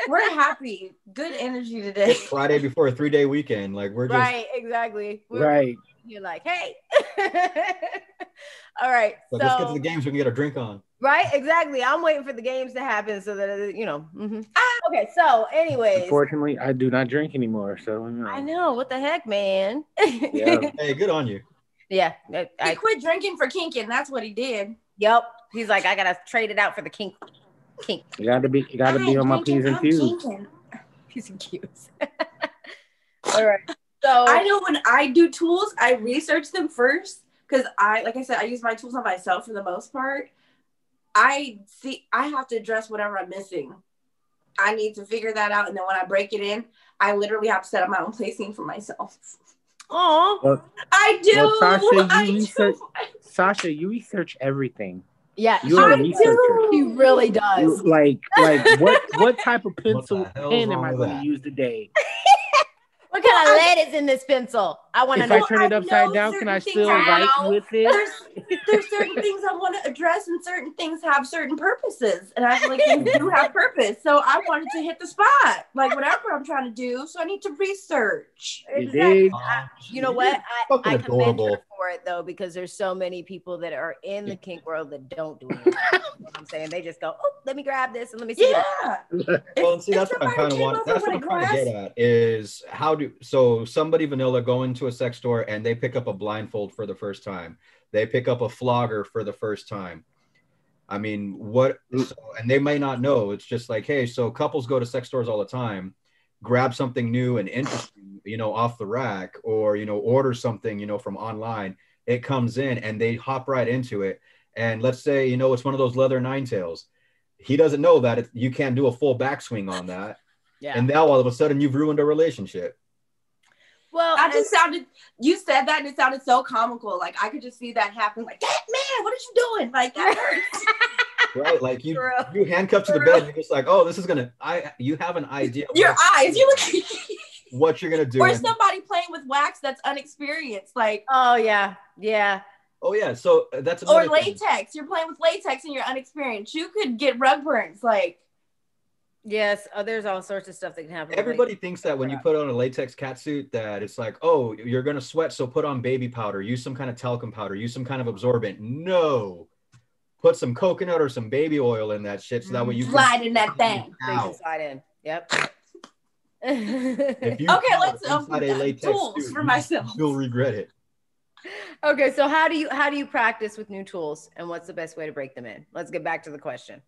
Speaker 4: We're happy. Good energy today.
Speaker 3: It's Friday before a 3-day weekend. Like we're just
Speaker 2: right. Exactly.
Speaker 1: Right.
Speaker 2: You're like, hey. All right.
Speaker 3: Let's get to the games. We can get a drink on.
Speaker 2: Right? Exactly. I'm waiting for the games to happen so that, Okay, so anyways.
Speaker 1: Unfortunately, I do not drink anymore, so.
Speaker 2: I know. What the heck, man?
Speaker 1: Yeah.
Speaker 3: Hey, good on you.
Speaker 2: Yeah.
Speaker 4: He quit drinking for kinking. That's what he did.
Speaker 2: Yep. He's like, I got to trade it out for the kink.
Speaker 1: You got to be on my P's and Q's.
Speaker 2: P's and Q's. All right. So
Speaker 4: I know when I do tools, I research them first because like I said, I use my tools on myself for the most part. I have to address whatever I'm missing. I need to figure that out. And then when I break it in, I literally have to set up my own placing for myself.
Speaker 2: Oh,
Speaker 1: well,
Speaker 4: I do.
Speaker 1: Well, Sasha, you research everything.
Speaker 2: Yeah,
Speaker 1: you're a researcher.
Speaker 2: He really does.
Speaker 1: Like what type of pencil pen am I going to use today?
Speaker 2: What kind of lead is in this pencil? I want to know.
Speaker 1: If I turn it upside down, can I still write with it?
Speaker 4: There's certain things I want to address, and certain things have certain purposes, and I feel like things do have purpose. So I wanted to hit the spot, like whatever I'm trying to do. So I need to research.
Speaker 2: Exactly. You know what? I commend
Speaker 3: adorable.
Speaker 2: her for it though, because there's so many people that are in the kink world that don't do anything. You know what I'm saying? They just go, oh, let me grab this and let me see.
Speaker 4: Yeah.
Speaker 3: Well, see, that's what I'm kind of wanting. That's what I'm trying to get at is so somebody vanilla go into a sex store and they pick up a blindfold for the first time. They pick up a flogger for the first time. I mean, and they may not know. It's just like, hey, so couples go to sex stores all the time, grab something new and interesting, off the rack, or, order something, from online. It comes in and they hop right into it. And let's say, it's one of those leather nine tails. He doesn't know that you can't do a full backswing on that. Yeah. And now all of a sudden you've ruined a relationship.
Speaker 2: Well,
Speaker 4: you said that and it sounded so comical. Like I could just see that happen. Like, man, what are you doing? Like that hurts.
Speaker 3: Right. Like you handcuffed to the bed and you're just like, oh, this is you have an idea.
Speaker 4: Your eyes, you look
Speaker 3: what you're going to do.
Speaker 4: Or somebody playing with wax that's unexperienced. Like,
Speaker 2: oh yeah. Yeah.
Speaker 3: Oh yeah. So that's
Speaker 4: or latex. Thing. You're playing with latex and you're unexperienced. You could get rug burns. Like,
Speaker 2: yes, there's all sorts of stuff that can happen.
Speaker 3: Everybody thinks that when you put on a latex catsuit that it's like, oh, you're going to sweat, so put on baby powder, use some kind of talcum powder, use some kind of absorbent. No. Put some coconut or some baby oil in that shit so that way you
Speaker 4: slide in that thing.
Speaker 2: Slide in. Yep.
Speaker 3: If you
Speaker 4: let's tools for myself.
Speaker 3: You'll regret it.
Speaker 2: Okay, so how do you practice with new tools and what's the best way to break them in? Let's get back to the question.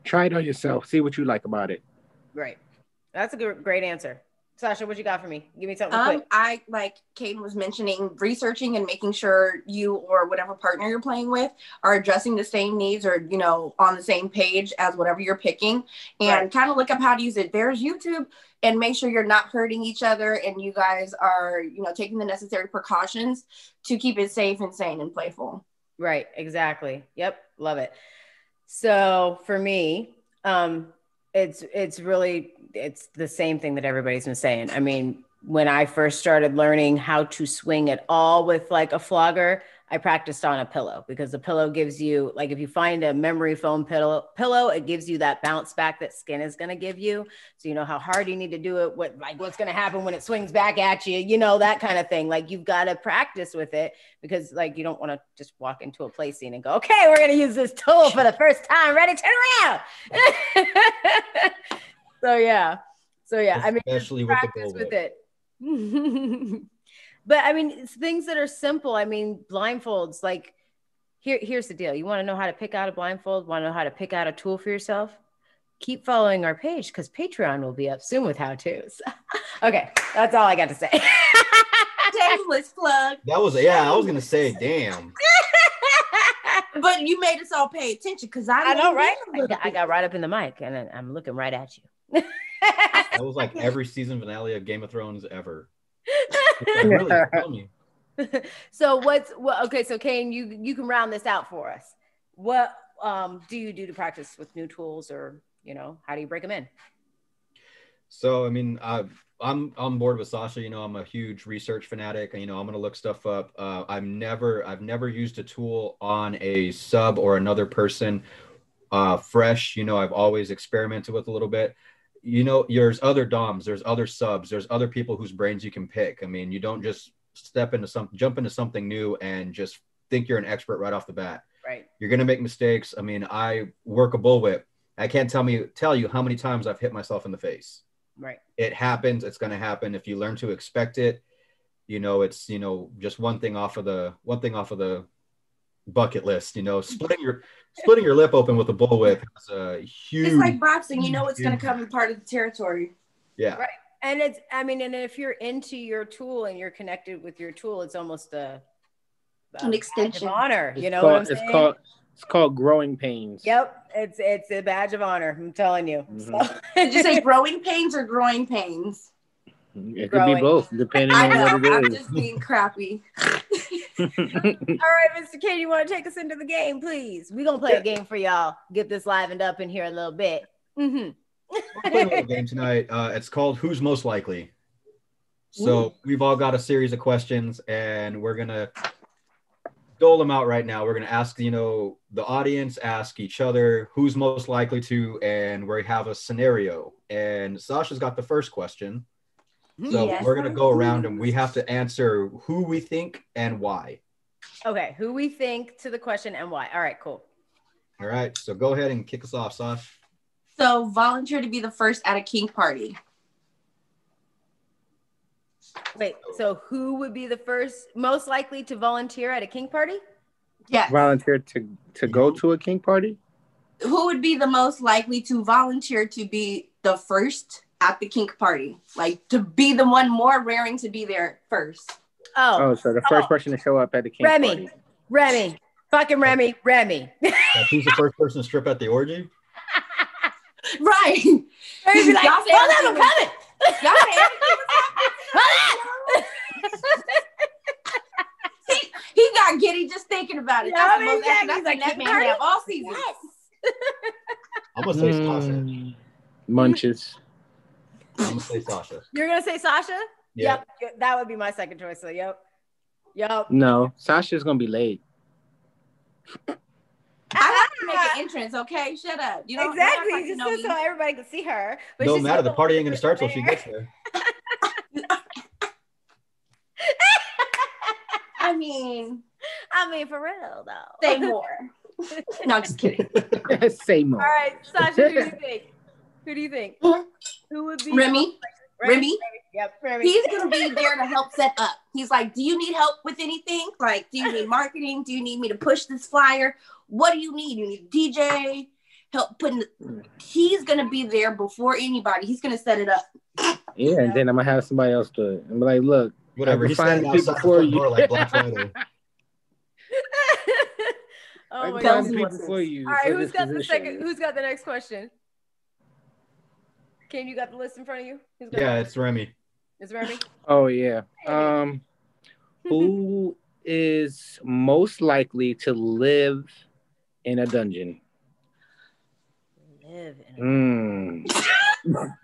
Speaker 1: Try it on yourself. See what you like about it.
Speaker 2: Right. That's a great answer. Sasha, what you got for me? Give me something quick.
Speaker 4: I, like Kaden was mentioning, researching and making sure you or whatever partner you're playing with are addressing the same needs or, on the same page as whatever you're picking, and kind of look up how to use it. There's YouTube, and make sure you're not hurting each other and you guys are, taking the necessary precautions to keep it safe and sane and playful.
Speaker 2: Right. Exactly. Yep. Love it. So for me, it's the same thing that everybody's been saying. I mean, when I first started learning how to swing at all with like a flogger, I practiced on a pillow because the pillow gives you, like, if you find a memory foam pillow, it gives you that bounce back that skin is going to give you. So you know how hard you need to do it, what's going to happen when it swings back at you, that kind of thing. Like, you've got to practice with it because, like, you don't want to just walk into a play scene and go, okay, we're going to use this tool for the first time. Ready? Turn around. So yeah.
Speaker 3: Especially with the bullwhip.
Speaker 2: With it. But I mean, it's things that are simple. I mean, blindfolds, like here's the deal. You want to know how to pick out a blindfold? Want to know how to pick out a tool for yourself? Keep following our page because Patreon will be up soon with how-tos. Okay, that's all I got to say.
Speaker 4: Shameless plug.
Speaker 3: That was, I was going to say, damn.
Speaker 4: But you made us all pay attention because I
Speaker 2: know, right? I got right up in the mic and I'm looking right at you.
Speaker 3: That was like every season finale of Game of Thrones ever. Really, tell me.
Speaker 2: So okay, so Kane, you can round this out for us. What do you do to practice with new tools, or how do you break them in?
Speaker 3: So I mean, I'm on board with Sasha. I'm a huge research fanatic. I'm gonna look stuff up. I've never used a tool on a sub or another person fresh. I've always experimented with a little bit. There's other DOMs, there's other subs, there's other people whose brains you can pick. I mean, you don't just jump into something new and just think you're an expert right off the bat.
Speaker 2: Right.
Speaker 3: You're going to make mistakes. I mean, I work a bullwhip. I can't tell you how many times I've hit myself in the face.
Speaker 2: Right.
Speaker 3: It happens. It's going to happen. If you learn to expect it, it's, just one thing off of the bucket list, splitting your lip open with a bullwhip is a huge.
Speaker 4: It's like boxing. It's going to come in part of the territory.
Speaker 3: Yeah.
Speaker 2: Right. And and if you're into your tool and you're connected with your tool, it's almost an extension of honor.
Speaker 1: It's called growing pains.
Speaker 2: Yep. It's a badge of honor. I'm telling you.
Speaker 4: Mm-hmm. So, did you say growing pains or growing pains?
Speaker 1: It could be both, depending on what it is.
Speaker 4: I'm just being crappy.
Speaker 2: All right, Mr. K, you want to take us into the game, please? We're going to play a game for y'all. Get this livened up in here a little bit. Mm-hmm.
Speaker 3: We're playing a little game tonight. It's called Who's Most Likely. So we've all got a series of questions, and we're going to dole them out right now. We're going to ask, the audience, ask each other who's most likely to, and we have a scenario. And Sasha's got the first question. So we're going to go around and we have to answer who we think and why.
Speaker 2: Okay, who we think to the question and why. All right, cool.
Speaker 3: All right, so go ahead and kick us off, Sash.
Speaker 4: So volunteer to be the first at a kink party.
Speaker 2: Wait, so who would be the first, most likely to volunteer at a kink party?
Speaker 4: Yeah.
Speaker 1: Volunteer to go to a kink party?
Speaker 4: Who would be the most likely to volunteer to be the first at the kink party? Like to be the one more raring to be there first.
Speaker 1: Oh, so the first person to show up at the kink party.
Speaker 2: Remy. Fucking Remy.
Speaker 3: Who's the first person to strip at the orgy?
Speaker 4: Right.
Speaker 2: Remy's be like, hold on, I'm coming.
Speaker 4: He got giddy just thinking about it. That's the most
Speaker 2: exactly.
Speaker 4: That's that man have all season.
Speaker 2: Yes.
Speaker 3: I'm gonna say Sasha.
Speaker 1: Munches.
Speaker 3: I'm gonna say Sasha.
Speaker 2: You're gonna say Sasha?
Speaker 3: Yeah.
Speaker 2: Yep. That would be my second choice. So yep.
Speaker 1: No, Sasha's gonna be late.
Speaker 4: I have to make an entrance, okay? Shut up.
Speaker 2: Exactly. Just so everybody can see her.
Speaker 3: But don't matter. The party ain't gonna start till she gets there.
Speaker 4: I mean,
Speaker 2: for real though.
Speaker 4: Say more. No, I'm just kidding.
Speaker 1: Say more.
Speaker 2: All right, Sasha, who do you think? Who would be
Speaker 4: Remy? Remy?
Speaker 2: Yep, Remy.
Speaker 4: He's gonna be there to help set up. He's like, do you need help with anything? Like, do you need marketing? Do you need me to push this flyer? What do you need? You need a DJ? Help putting he's gonna be there before anybody. He's gonna set it up.
Speaker 1: Yeah, and then I'm gonna have somebody else do it. I'm like, look,
Speaker 3: whatever. He's standing outside the front door like Black Friday.
Speaker 2: Oh my
Speaker 1: God. Before you.
Speaker 2: All right, who's got the next question? Ken, you got the list in front of you?
Speaker 3: It's Remy.
Speaker 2: It's Remy?
Speaker 1: Oh yeah. Who is most likely to live in a dungeon?
Speaker 2: Live in a dungeon.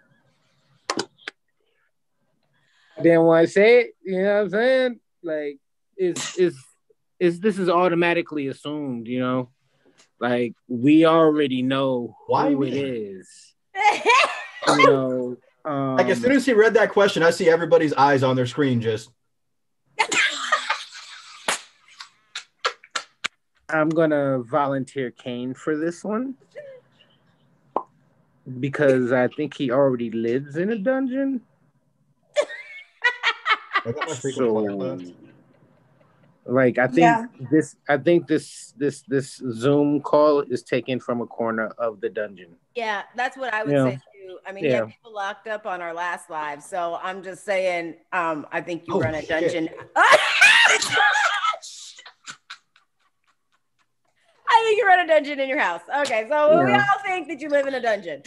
Speaker 1: I didn't want to say it, you know what I'm saying? Like, this is automatically assumed, Like, we already know who it is.
Speaker 3: Like, as soon as he read that question, I see everybody's eyes on their screen just.
Speaker 1: I'm gonna volunteer Kane for this one because I think he already lives in a dungeon. Like, I think this Zoom call is taken from a corner of the dungeon.
Speaker 2: Yeah, that's what I would say too. I mean, people locked up on our last live, so I'm just saying, I think you run a dungeon. I think you run a dungeon in your house. Okay, so we all think that you live in a dungeon.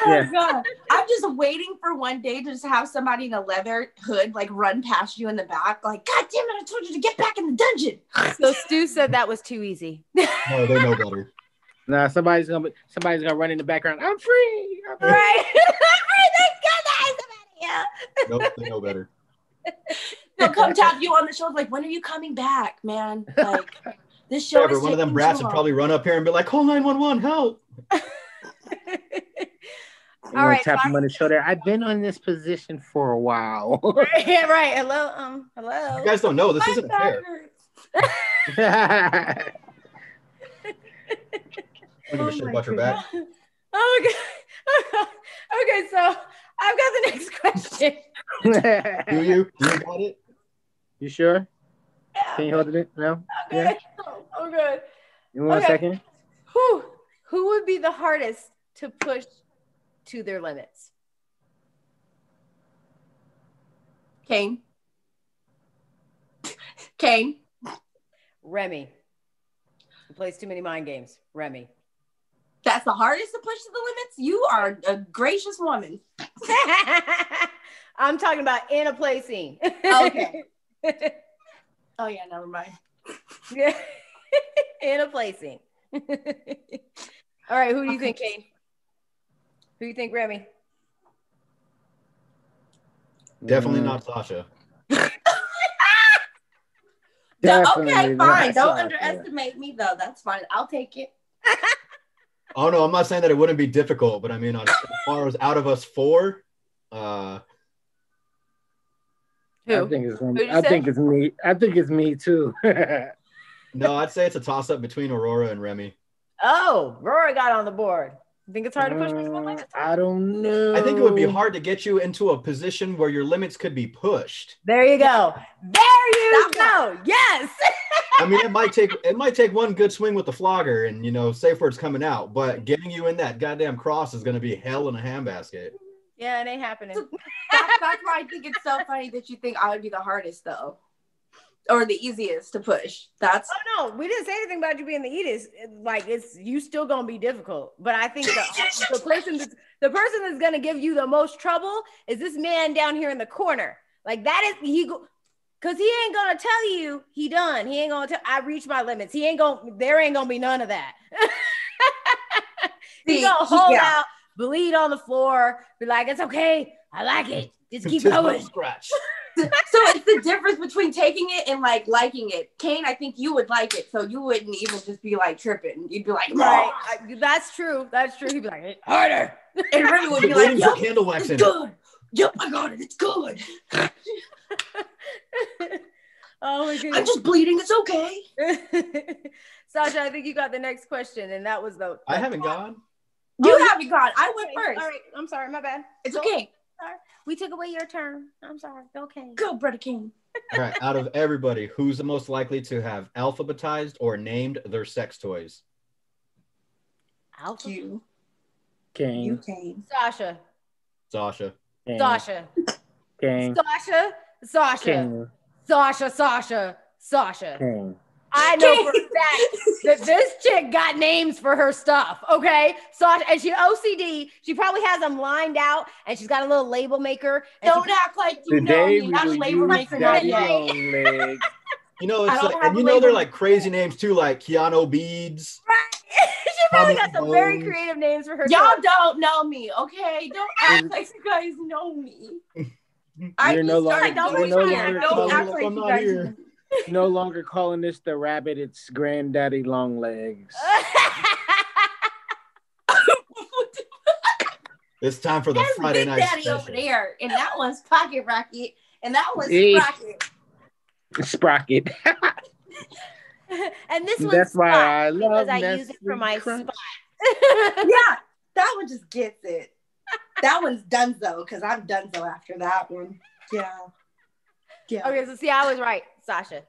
Speaker 4: Oh God. I'm just waiting for one day to just have somebody in a leather hood like run past you in the back, like, God damn it, I told you to get back in the dungeon.
Speaker 2: So Stu said that was too easy.
Speaker 3: No, they know better.
Speaker 1: Nah, somebody's gonna run in the background. I'm free.
Speaker 2: Right. I'm free. Thank goodness.
Speaker 3: Nope, they know better.
Speaker 4: They'll come tap you on the shoulder, like, when are you coming back, man? Like, this show is
Speaker 3: one of them brats would probably run up here and be like, call 911, help.
Speaker 1: All right, tap him on the shoulder. I've been on this position for a while.
Speaker 2: Right. Hello.
Speaker 3: You guys don't know this isn't fair. don't give a shit about your back.
Speaker 2: Oh my God. Okay, so I've got the next question.
Speaker 3: Do you got it?
Speaker 1: You sure?
Speaker 2: Yeah.
Speaker 1: Can you hold it now?
Speaker 2: Okay. Yeah. I'm good.
Speaker 1: You want a second?
Speaker 2: Who would be the hardest to push to their limits?
Speaker 4: Kane.
Speaker 2: Remy. He plays too many mind games. Remy.
Speaker 4: That's the hardest to push to the limits? You are a gracious woman.
Speaker 2: I'm talking about in a play scene.
Speaker 4: Okay. Oh, yeah, never mind.
Speaker 2: Yeah. In a play scene. All right, who do you think, Kane? Who do you think, Remy?
Speaker 3: Definitely not Sasha.
Speaker 4: Okay, fine. Don't underestimate me, though. That's fine. I'll take it.
Speaker 3: Oh, no, I'm not saying that it wouldn't be difficult, but I mean, as far as out of us four,
Speaker 1: Who? I think it's me. I think it's me too.
Speaker 3: No, I'd say it's a toss-up between Aurora and Remy.
Speaker 2: Oh, Aurora got on the board. You think it's hard to push people's limits?
Speaker 1: I don't know.
Speaker 3: I think it would be hard to get you into a position where your limits could be pushed.
Speaker 2: There you go. There you go. Yes.
Speaker 3: I mean, it might take one good swing with the flogger, and SafeWord's coming out. But getting you in that goddamn cross is going to be hell in a handbasket.
Speaker 2: Yeah, it ain't happening.
Speaker 4: That's why I think it's so funny that you think I would be the hardest, though, or the easiest to push. That's
Speaker 2: no, we didn't say anything about you being the easiest. Like you still gonna be difficult. But I think the person that's gonna give you the most trouble is this man down here in the corner. Like that is because he ain't gonna tell you he done. He ain't gonna tell I reached my limits. There ain't gonna be none of that. He's gonna hold out, bleed on the floor, be like, it's okay, I like it. Just keep going.
Speaker 3: Scratch.
Speaker 4: So it's the difference between taking it and like liking it. Kane, I think you would like it, so you wouldn't even just be like tripping. You'd be like,
Speaker 2: right. That's true. He'd be like, harder.
Speaker 4: And Remy would be like,
Speaker 3: yep, candle wax
Speaker 4: it's good. Yep, I got it. It's good.
Speaker 2: Oh my goodness.
Speaker 4: I'm just bleeding. It's okay.
Speaker 2: Sasha, I think you got the next question, and that was the.
Speaker 3: I haven't gone.
Speaker 4: You haven't gone. I went first.
Speaker 2: All right. I'm sorry. My bad.
Speaker 4: It's okay.
Speaker 2: Sorry. We took away your turn. I'm sorry. Okay.
Speaker 4: Go, Brother King.
Speaker 3: All right. Out of everybody, who's the most likely to have alphabetized or named their sex toys?
Speaker 4: You.
Speaker 1: Kane.
Speaker 4: You, Kane.
Speaker 2: Sasha.
Speaker 1: Kane.
Speaker 2: Sasha.
Speaker 1: Kane.
Speaker 2: Sasha.
Speaker 1: Kane.
Speaker 2: Sasha.
Speaker 1: Kane.
Speaker 2: I know for a fact that this chick got names for her stuff, okay? Sasha, and she OCD. She probably has them lined out, and she's got a little label maker.
Speaker 4: Don't act like you know me. Not a label maker, not yet.
Speaker 3: It's like, and they're like crazy names too, like Keanu Beads.
Speaker 2: Right. She probably got some very creative names for her.
Speaker 4: Y'all don't know me, okay? Don't act like you guys know me.
Speaker 1: You're no longer
Speaker 4: don't act like you guys know me.
Speaker 1: No longer calling this the rabbit, it's Granddaddy Longlegs.
Speaker 3: It's time for the Friday night
Speaker 4: Daddy
Speaker 3: special.
Speaker 4: over there, and that one's Pocket Rocket, and that one's
Speaker 1: Sprocket.
Speaker 2: And this one's
Speaker 1: That's why I love
Speaker 2: because I use it for my spot.
Speaker 4: Yeah, that one just gets it. That one's Dunzo, because I'm Dunzo after that one. Yeah.
Speaker 2: Okay, so see, I was right, Sasha.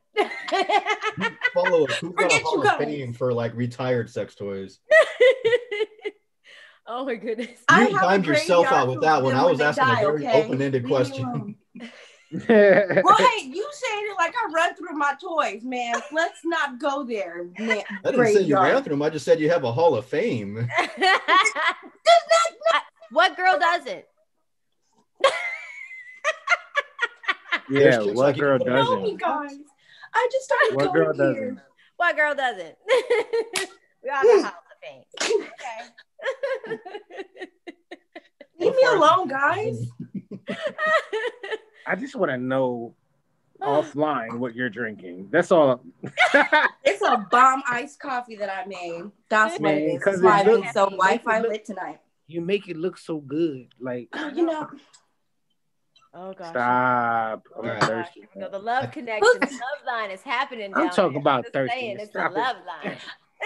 Speaker 3: Follow us. Who's got a Hall of Fame for like retired sex toys?
Speaker 2: Oh my goodness.
Speaker 3: You timed yourself out with that one. I was asking a very open-ended question.
Speaker 4: Right, you saying it like I run through my toys, man. Let's not go there, man.
Speaker 3: I didn't say you ran through them. I just said you have a Hall of Fame.
Speaker 2: What girl doesn't?
Speaker 1: Yeah, what girl doesn't?
Speaker 4: Tell me, guys. I just started
Speaker 1: What girl
Speaker 4: going here.
Speaker 1: doesn't?
Speaker 2: What girl doesn't? We all got Hall of Fame. Okay.
Speaker 4: Leave me alone, guys.
Speaker 1: I just want to know offline what you're drinking. That's all.
Speaker 4: It's a bomb iced coffee that I made. That's what it is.
Speaker 1: Because
Speaker 4: I've been so Wi-Fi lit tonight.
Speaker 1: You make it look so good, like
Speaker 2: Oh gosh!
Speaker 1: Stop!
Speaker 2: Oh, thirsty. The love connection, the love line is happening.
Speaker 1: I'm talking about thirsty.
Speaker 2: It's a love line.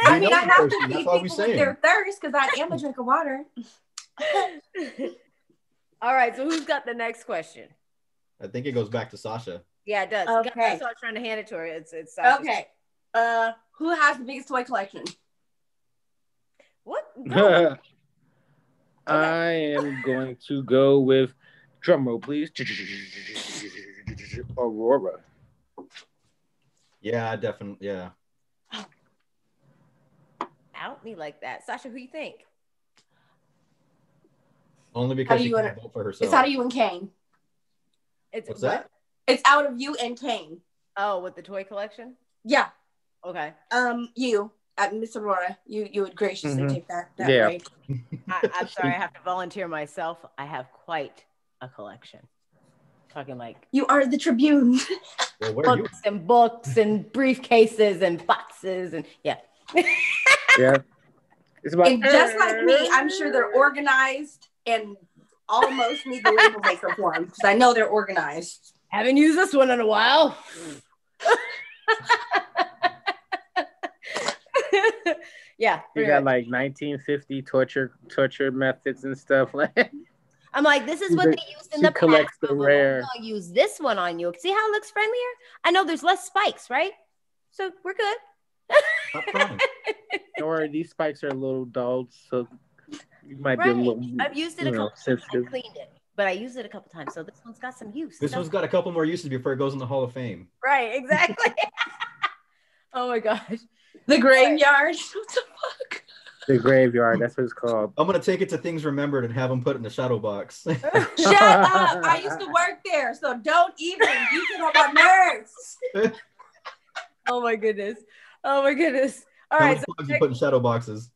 Speaker 4: I mean, I have to feed people with their thirst because I am a drink of water.
Speaker 2: All right, so who's got the next question?
Speaker 3: I think it goes back to Sasha.
Speaker 2: Yeah, it does.
Speaker 4: Okay.
Speaker 2: That's why I was trying to hand it to her. It's Sasha.
Speaker 4: Okay. Who has the biggest toy collection?
Speaker 2: What? No.
Speaker 1: I am going to go with drumroll, please. Aurora.
Speaker 3: Yeah, definitely. Yeah.
Speaker 2: Out me like that, Sasha. Who you think?
Speaker 3: Only because she can't vote for herself.
Speaker 4: It's out of you and Kane.
Speaker 3: What's that?
Speaker 4: It's out of you and Kane.
Speaker 2: Oh, with the toy collection?
Speaker 4: Yeah.
Speaker 2: Okay.
Speaker 4: You, Miss Aurora, you would graciously take that way.
Speaker 2: I'm sorry, I have to volunteer myself. I have quite a collection. Talking like
Speaker 4: you are the Tribune.
Speaker 3: Well,
Speaker 2: books and briefcases and boxes and yeah.
Speaker 1: Yeah. It's about
Speaker 4: and just like me, I'm sure they're organized and almost need the label maker for them because I know they're organized.
Speaker 2: Haven't used this one in a while. Yeah.
Speaker 1: You got like 1950 torture methods and stuff.
Speaker 2: I'm like, this is what they used in the past.
Speaker 1: Collects the rare.
Speaker 2: I'll use this one on you. See how it looks friendlier? I know there's less spikes, right? So we're good.
Speaker 1: Don't worry, these spikes are a little dulled, so you might be a little.
Speaker 2: I've used it a couple times. I cleaned it, but I used it a couple times, so this one's got some use.
Speaker 3: This one's got a couple more uses before it goes in the Hall of Fame.
Speaker 2: Right, exactly. Oh my gosh.
Speaker 4: The graveyard. What the fuck?
Speaker 1: The graveyard, that's what it's called.
Speaker 3: I'm going to take it to Things Remembered and have them put it in the shadow box.
Speaker 4: Shut up. I used to work there, so don't even. You get on my nerves.
Speaker 2: Oh my goodness. Oh my goodness. All
Speaker 3: How
Speaker 2: right.
Speaker 3: much plugs you put in shadow boxes?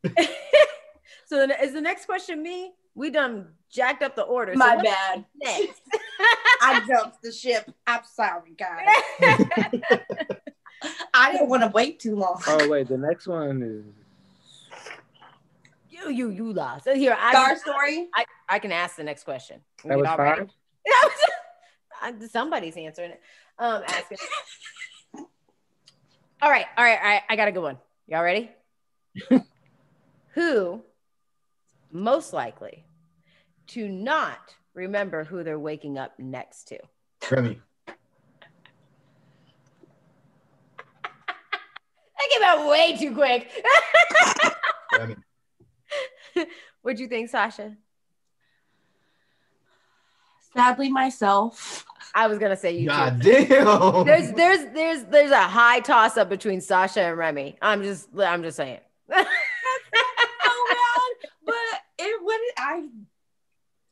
Speaker 2: So is the next question me? We done jacked up the order.
Speaker 4: My bad. Next. I jumped the ship. I'm sorry, guys. I didn't want to wait too long.
Speaker 1: Oh wait, the next one is
Speaker 2: you lost. So here,
Speaker 4: Star Story.
Speaker 2: I can ask the next question.
Speaker 1: That was 5?
Speaker 2: Somebody's answering it. Asking. All right. I got a good one. Y'all ready? Who most likely to not remember who they're waking up next to?
Speaker 3: Remy.
Speaker 2: I came out way too quick.
Speaker 3: Remy.
Speaker 2: What'd you think, Sasha?
Speaker 4: Sadly, myself.
Speaker 2: I was gonna say you.
Speaker 3: God
Speaker 2: too.
Speaker 3: Damn.
Speaker 2: There's a high toss up between Sasha and Remy. I'm just saying.
Speaker 4: That's so bad, but it wouldn't.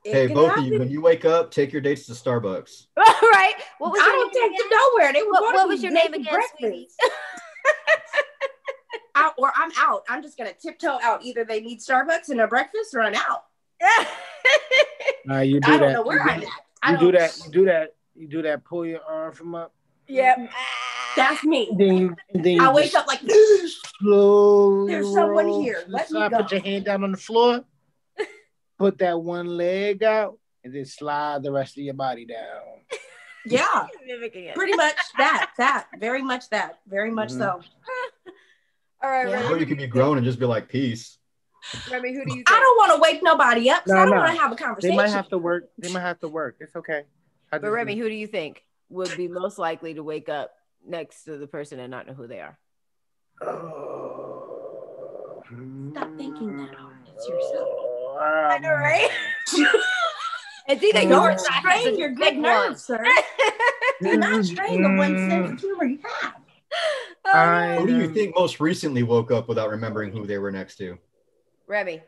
Speaker 3: Hey, both of you, when you wake up, take your dates to Starbucks.
Speaker 2: Right? What was
Speaker 4: I don't take them nowhere. They
Speaker 2: what was your name again, sweetie?
Speaker 4: Or I'm out. I'm just gonna tiptoe out. Either they need Starbucks and a breakfast, or I'm out.
Speaker 1: You do
Speaker 4: I
Speaker 1: that.
Speaker 4: don't know where I'm at.
Speaker 1: You do that. Pull your arm from up.
Speaker 2: Yep.
Speaker 4: That's me.
Speaker 1: Then
Speaker 4: I wake up like
Speaker 1: slowly.
Speaker 4: There's someone here. Let me go.
Speaker 1: Put your hand down on the floor. Put that one leg out, and then slide the rest of your body down.
Speaker 4: Yeah. Pretty much that. Very much that. Very much so.
Speaker 2: All right,
Speaker 4: yeah.
Speaker 3: Or you can be grown and just be like, peace.
Speaker 2: Remy, who do you think?
Speaker 4: I don't want to wake nobody up. I don't want to have a conversation.
Speaker 1: They might have to work. It's okay.
Speaker 2: But Remy, who do you think would be most likely to wake up next to the person and not know who they are?
Speaker 4: Stop thinking that hard. It's yourself.
Speaker 2: I know, right? It's either
Speaker 4: you're strain your good nerves, sir. Do not strain the one sense of humor you have.
Speaker 3: Who do you think most recently woke up without remembering who they were next to?
Speaker 2: Remy.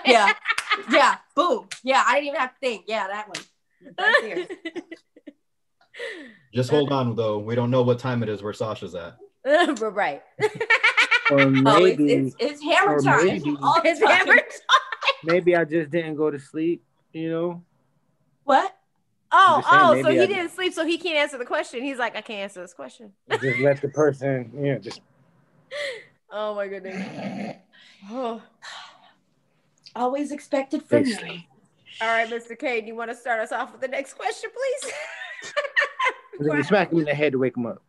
Speaker 4: Yeah. Boom. Yeah, I didn't even have to think. Yeah, that one. Right there.
Speaker 3: Just hold on, though. We don't know what time it is where Sasha's at.
Speaker 2: Right.
Speaker 1: Or maybe,
Speaker 4: it's hammer time.
Speaker 2: It's hammer time.
Speaker 1: Maybe I just didn't go to sleep,
Speaker 4: What?
Speaker 2: So he didn't sleep, so he can't answer the question. He's like, I can't answer this question.
Speaker 1: Just let the person, just.
Speaker 2: Oh my goodness. Oh.
Speaker 4: Always expected from me.
Speaker 2: All right, Mr. K, do you want to start us off with the next question, please?
Speaker 1: Then you smack him in the head to wake him up.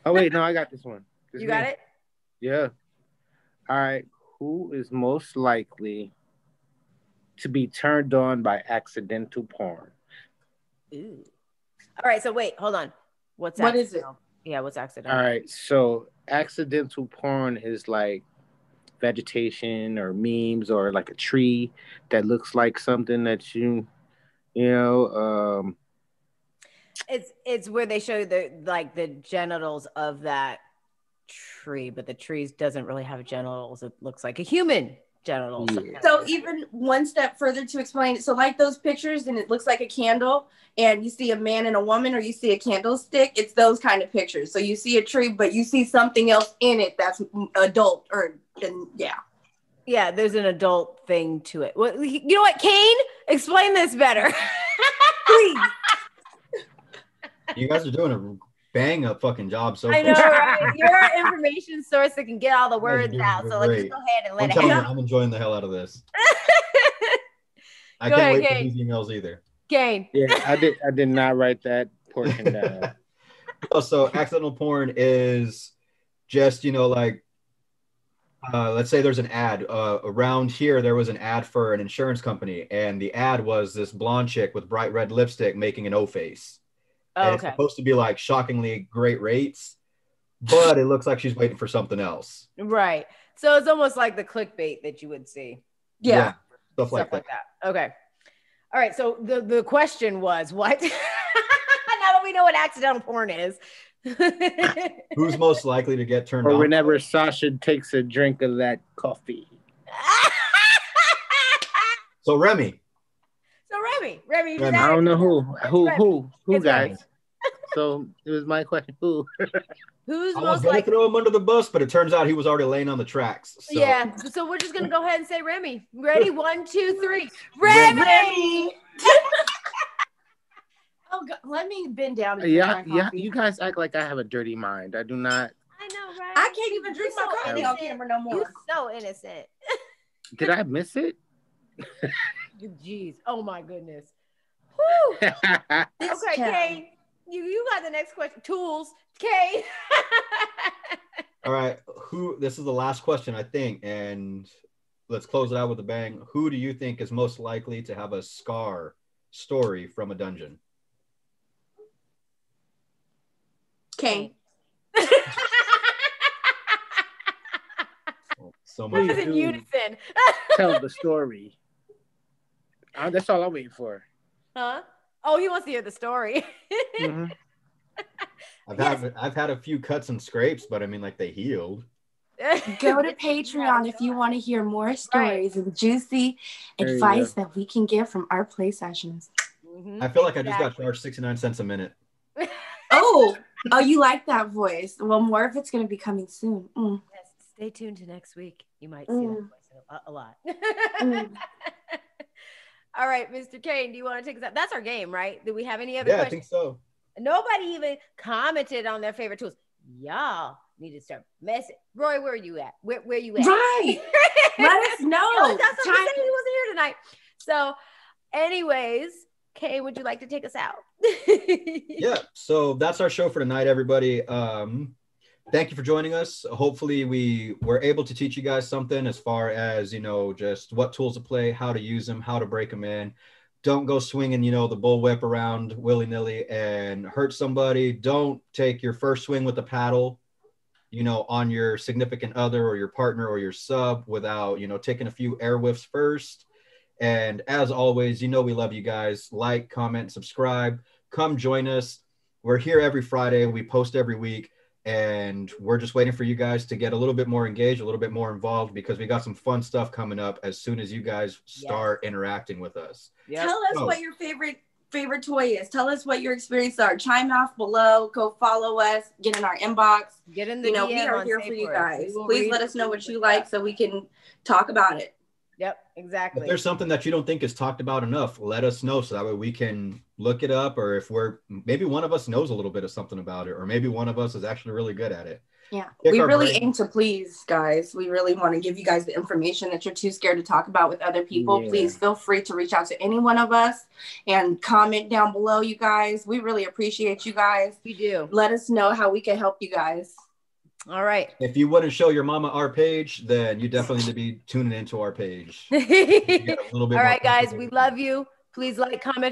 Speaker 1: Oh wait, no, I got this one.
Speaker 2: You got it?
Speaker 1: Yeah. All right. Who is most likely to be turned on by accidental porn?
Speaker 2: Ooh. All right. So wait, hold on.
Speaker 4: What is it?
Speaker 2: Yeah, what's accidental?
Speaker 1: All right. So accidental porn is like vegetation or memes or like a tree that looks like something that you know.
Speaker 2: It's where they show the genitals of that tree, but the tree doesn't really have genitals. It looks like a human genital.
Speaker 1: Yeah.
Speaker 4: So even one step further to explain it. So like those pictures, and it looks like a candle, and you see a man and a woman, or you see a candlestick. It's those kind of pictures. So you see a tree, but you see something else in it that's adult,
Speaker 2: Yeah, there's an adult thing to it. Well, you know what, Kane? Explain this better. Please.
Speaker 3: You guys are doing a bang up fucking job so far.
Speaker 2: I know, right? You're our information source that can get all the words out. So let's just go ahead and let it happen.
Speaker 3: I'm enjoying the hell out of this. I
Speaker 2: Go
Speaker 3: can't
Speaker 2: ahead,
Speaker 3: wait
Speaker 2: Kane.
Speaker 3: for these emails either.
Speaker 2: Kane.
Speaker 1: Yeah, I did not write that portion down.
Speaker 3: So accidental porn is just, like, let's say there's an ad around here. There was an ad for an insurance company, and the ad was this blonde chick with bright red lipstick making an O face.
Speaker 2: Oh,
Speaker 3: and
Speaker 2: okay.
Speaker 3: It's supposed to be like shockingly great rates, but it looks like she's waiting for something else.
Speaker 2: Right. So it's almost like the clickbait that you would see.
Speaker 3: Yeah. Stuff like that.
Speaker 2: Okay. All right. So the question was what? Now that we know what accidental porn is.
Speaker 3: Who's most likely to get turned on?
Speaker 1: Or whenever Sasha takes a drink of that coffee.
Speaker 3: So Remy.
Speaker 2: Remy.
Speaker 1: I don't know who
Speaker 2: It's
Speaker 1: guys.
Speaker 2: Remy.
Speaker 1: So it was my question. Who?
Speaker 2: Who's
Speaker 3: I was
Speaker 2: most
Speaker 3: going to
Speaker 2: likely?
Speaker 3: throw him under the bus, but it turns out he was already laying on the tracks. So.
Speaker 2: Yeah. So we're just gonna go ahead and say Remy. Ready? 1, 2, 3. Remy.
Speaker 4: Oh God, let me bend down. And
Speaker 1: Yeah. You guys act like I have a dirty mind. I do not.
Speaker 2: I know, right?
Speaker 4: I can't even drink my coffee on camera no more.
Speaker 2: You're so innocent.
Speaker 1: Did I miss it?
Speaker 2: Jeez. Oh my goodness. Whew.
Speaker 4: This
Speaker 2: Okay,
Speaker 4: child.
Speaker 2: Kay. You got the next question. Tools. Kay.
Speaker 3: All right. This is the last question, I think, and let's close it out with a bang. Who do you think is most likely to have a scar story from a dungeon?
Speaker 4: Kane.
Speaker 3: So much.
Speaker 2: That was in unison.
Speaker 1: Tell the story. That's all I'm waiting for.
Speaker 2: Huh? Oh, he wants to hear the story.
Speaker 1: Mm-hmm.
Speaker 3: I've had a few cuts and scrapes, but I mean, like, they healed.
Speaker 4: Go to Patreon if you want to hear more stories and juicy advice that we can give from our play sessions.
Speaker 3: I feel like I just got charged 69 cents a minute.
Speaker 4: Oh, you like that voice? Well, more of it's going to be coming soon.
Speaker 2: Yes, stay tuned to next week. You might see that voice a lot. All right, Mr. Kane, do you want to take us out? That's our game, right? Do we have any other questions?
Speaker 3: I think so.
Speaker 2: Nobody even commented on their favorite tools. Y'all need to start messing. Roy, where are you at? Where you at?
Speaker 4: Right. Let us know.
Speaker 2: That's what he said. He wasn't here tonight. So, anyways, Kane, would you like to take us out?
Speaker 3: Yeah. So that's our show for tonight, everybody. Thank you for joining us. Hopefully we were able to teach you guys something as far as, just what tools to play, how to use them, how to break them in. Don't go swinging, the bullwhip around willy-nilly and hurt somebody. Don't take your first swing with the paddle, on your significant other or your partner or your sub without, taking a few air whiffs first. And as always, we love you guys. Like, comment, subscribe. Come join us. We're here every Friday. We post every week. And we're just waiting for you guys to get a little bit more engaged, a little bit more involved, because we got some fun stuff coming up as soon as you guys start interacting with us.
Speaker 2: Yep.
Speaker 4: Tell us what your favorite toy is. Tell us what your experiences are. Chime off below. Go follow us. Get in our inbox.
Speaker 2: Get in the
Speaker 4: we
Speaker 2: DM
Speaker 4: are
Speaker 2: on
Speaker 4: here for you
Speaker 2: SafeWord.
Speaker 4: guys. Please let us know what you like so we can talk about it.
Speaker 2: Yep, exactly.
Speaker 3: If there's something that you don't think is talked about enough, let us know so that way we can look it up. Or if maybe one of us knows a little bit of something about it, or maybe one of us is actually really good at it.
Speaker 4: Yeah, we really aim to please, guys. We really want to give you guys the information that you're too scared to talk about with other people. Yeah. Please feel free to reach out to any one of us and comment down below, you guys. We really appreciate you guys.
Speaker 2: We do.
Speaker 4: Let us know how we can help you guys.
Speaker 2: All right.
Speaker 3: If you wouldn't show your mama our page, then you definitely need to be tuning into our page.
Speaker 2: All right, guys. We love you. Please like, comment,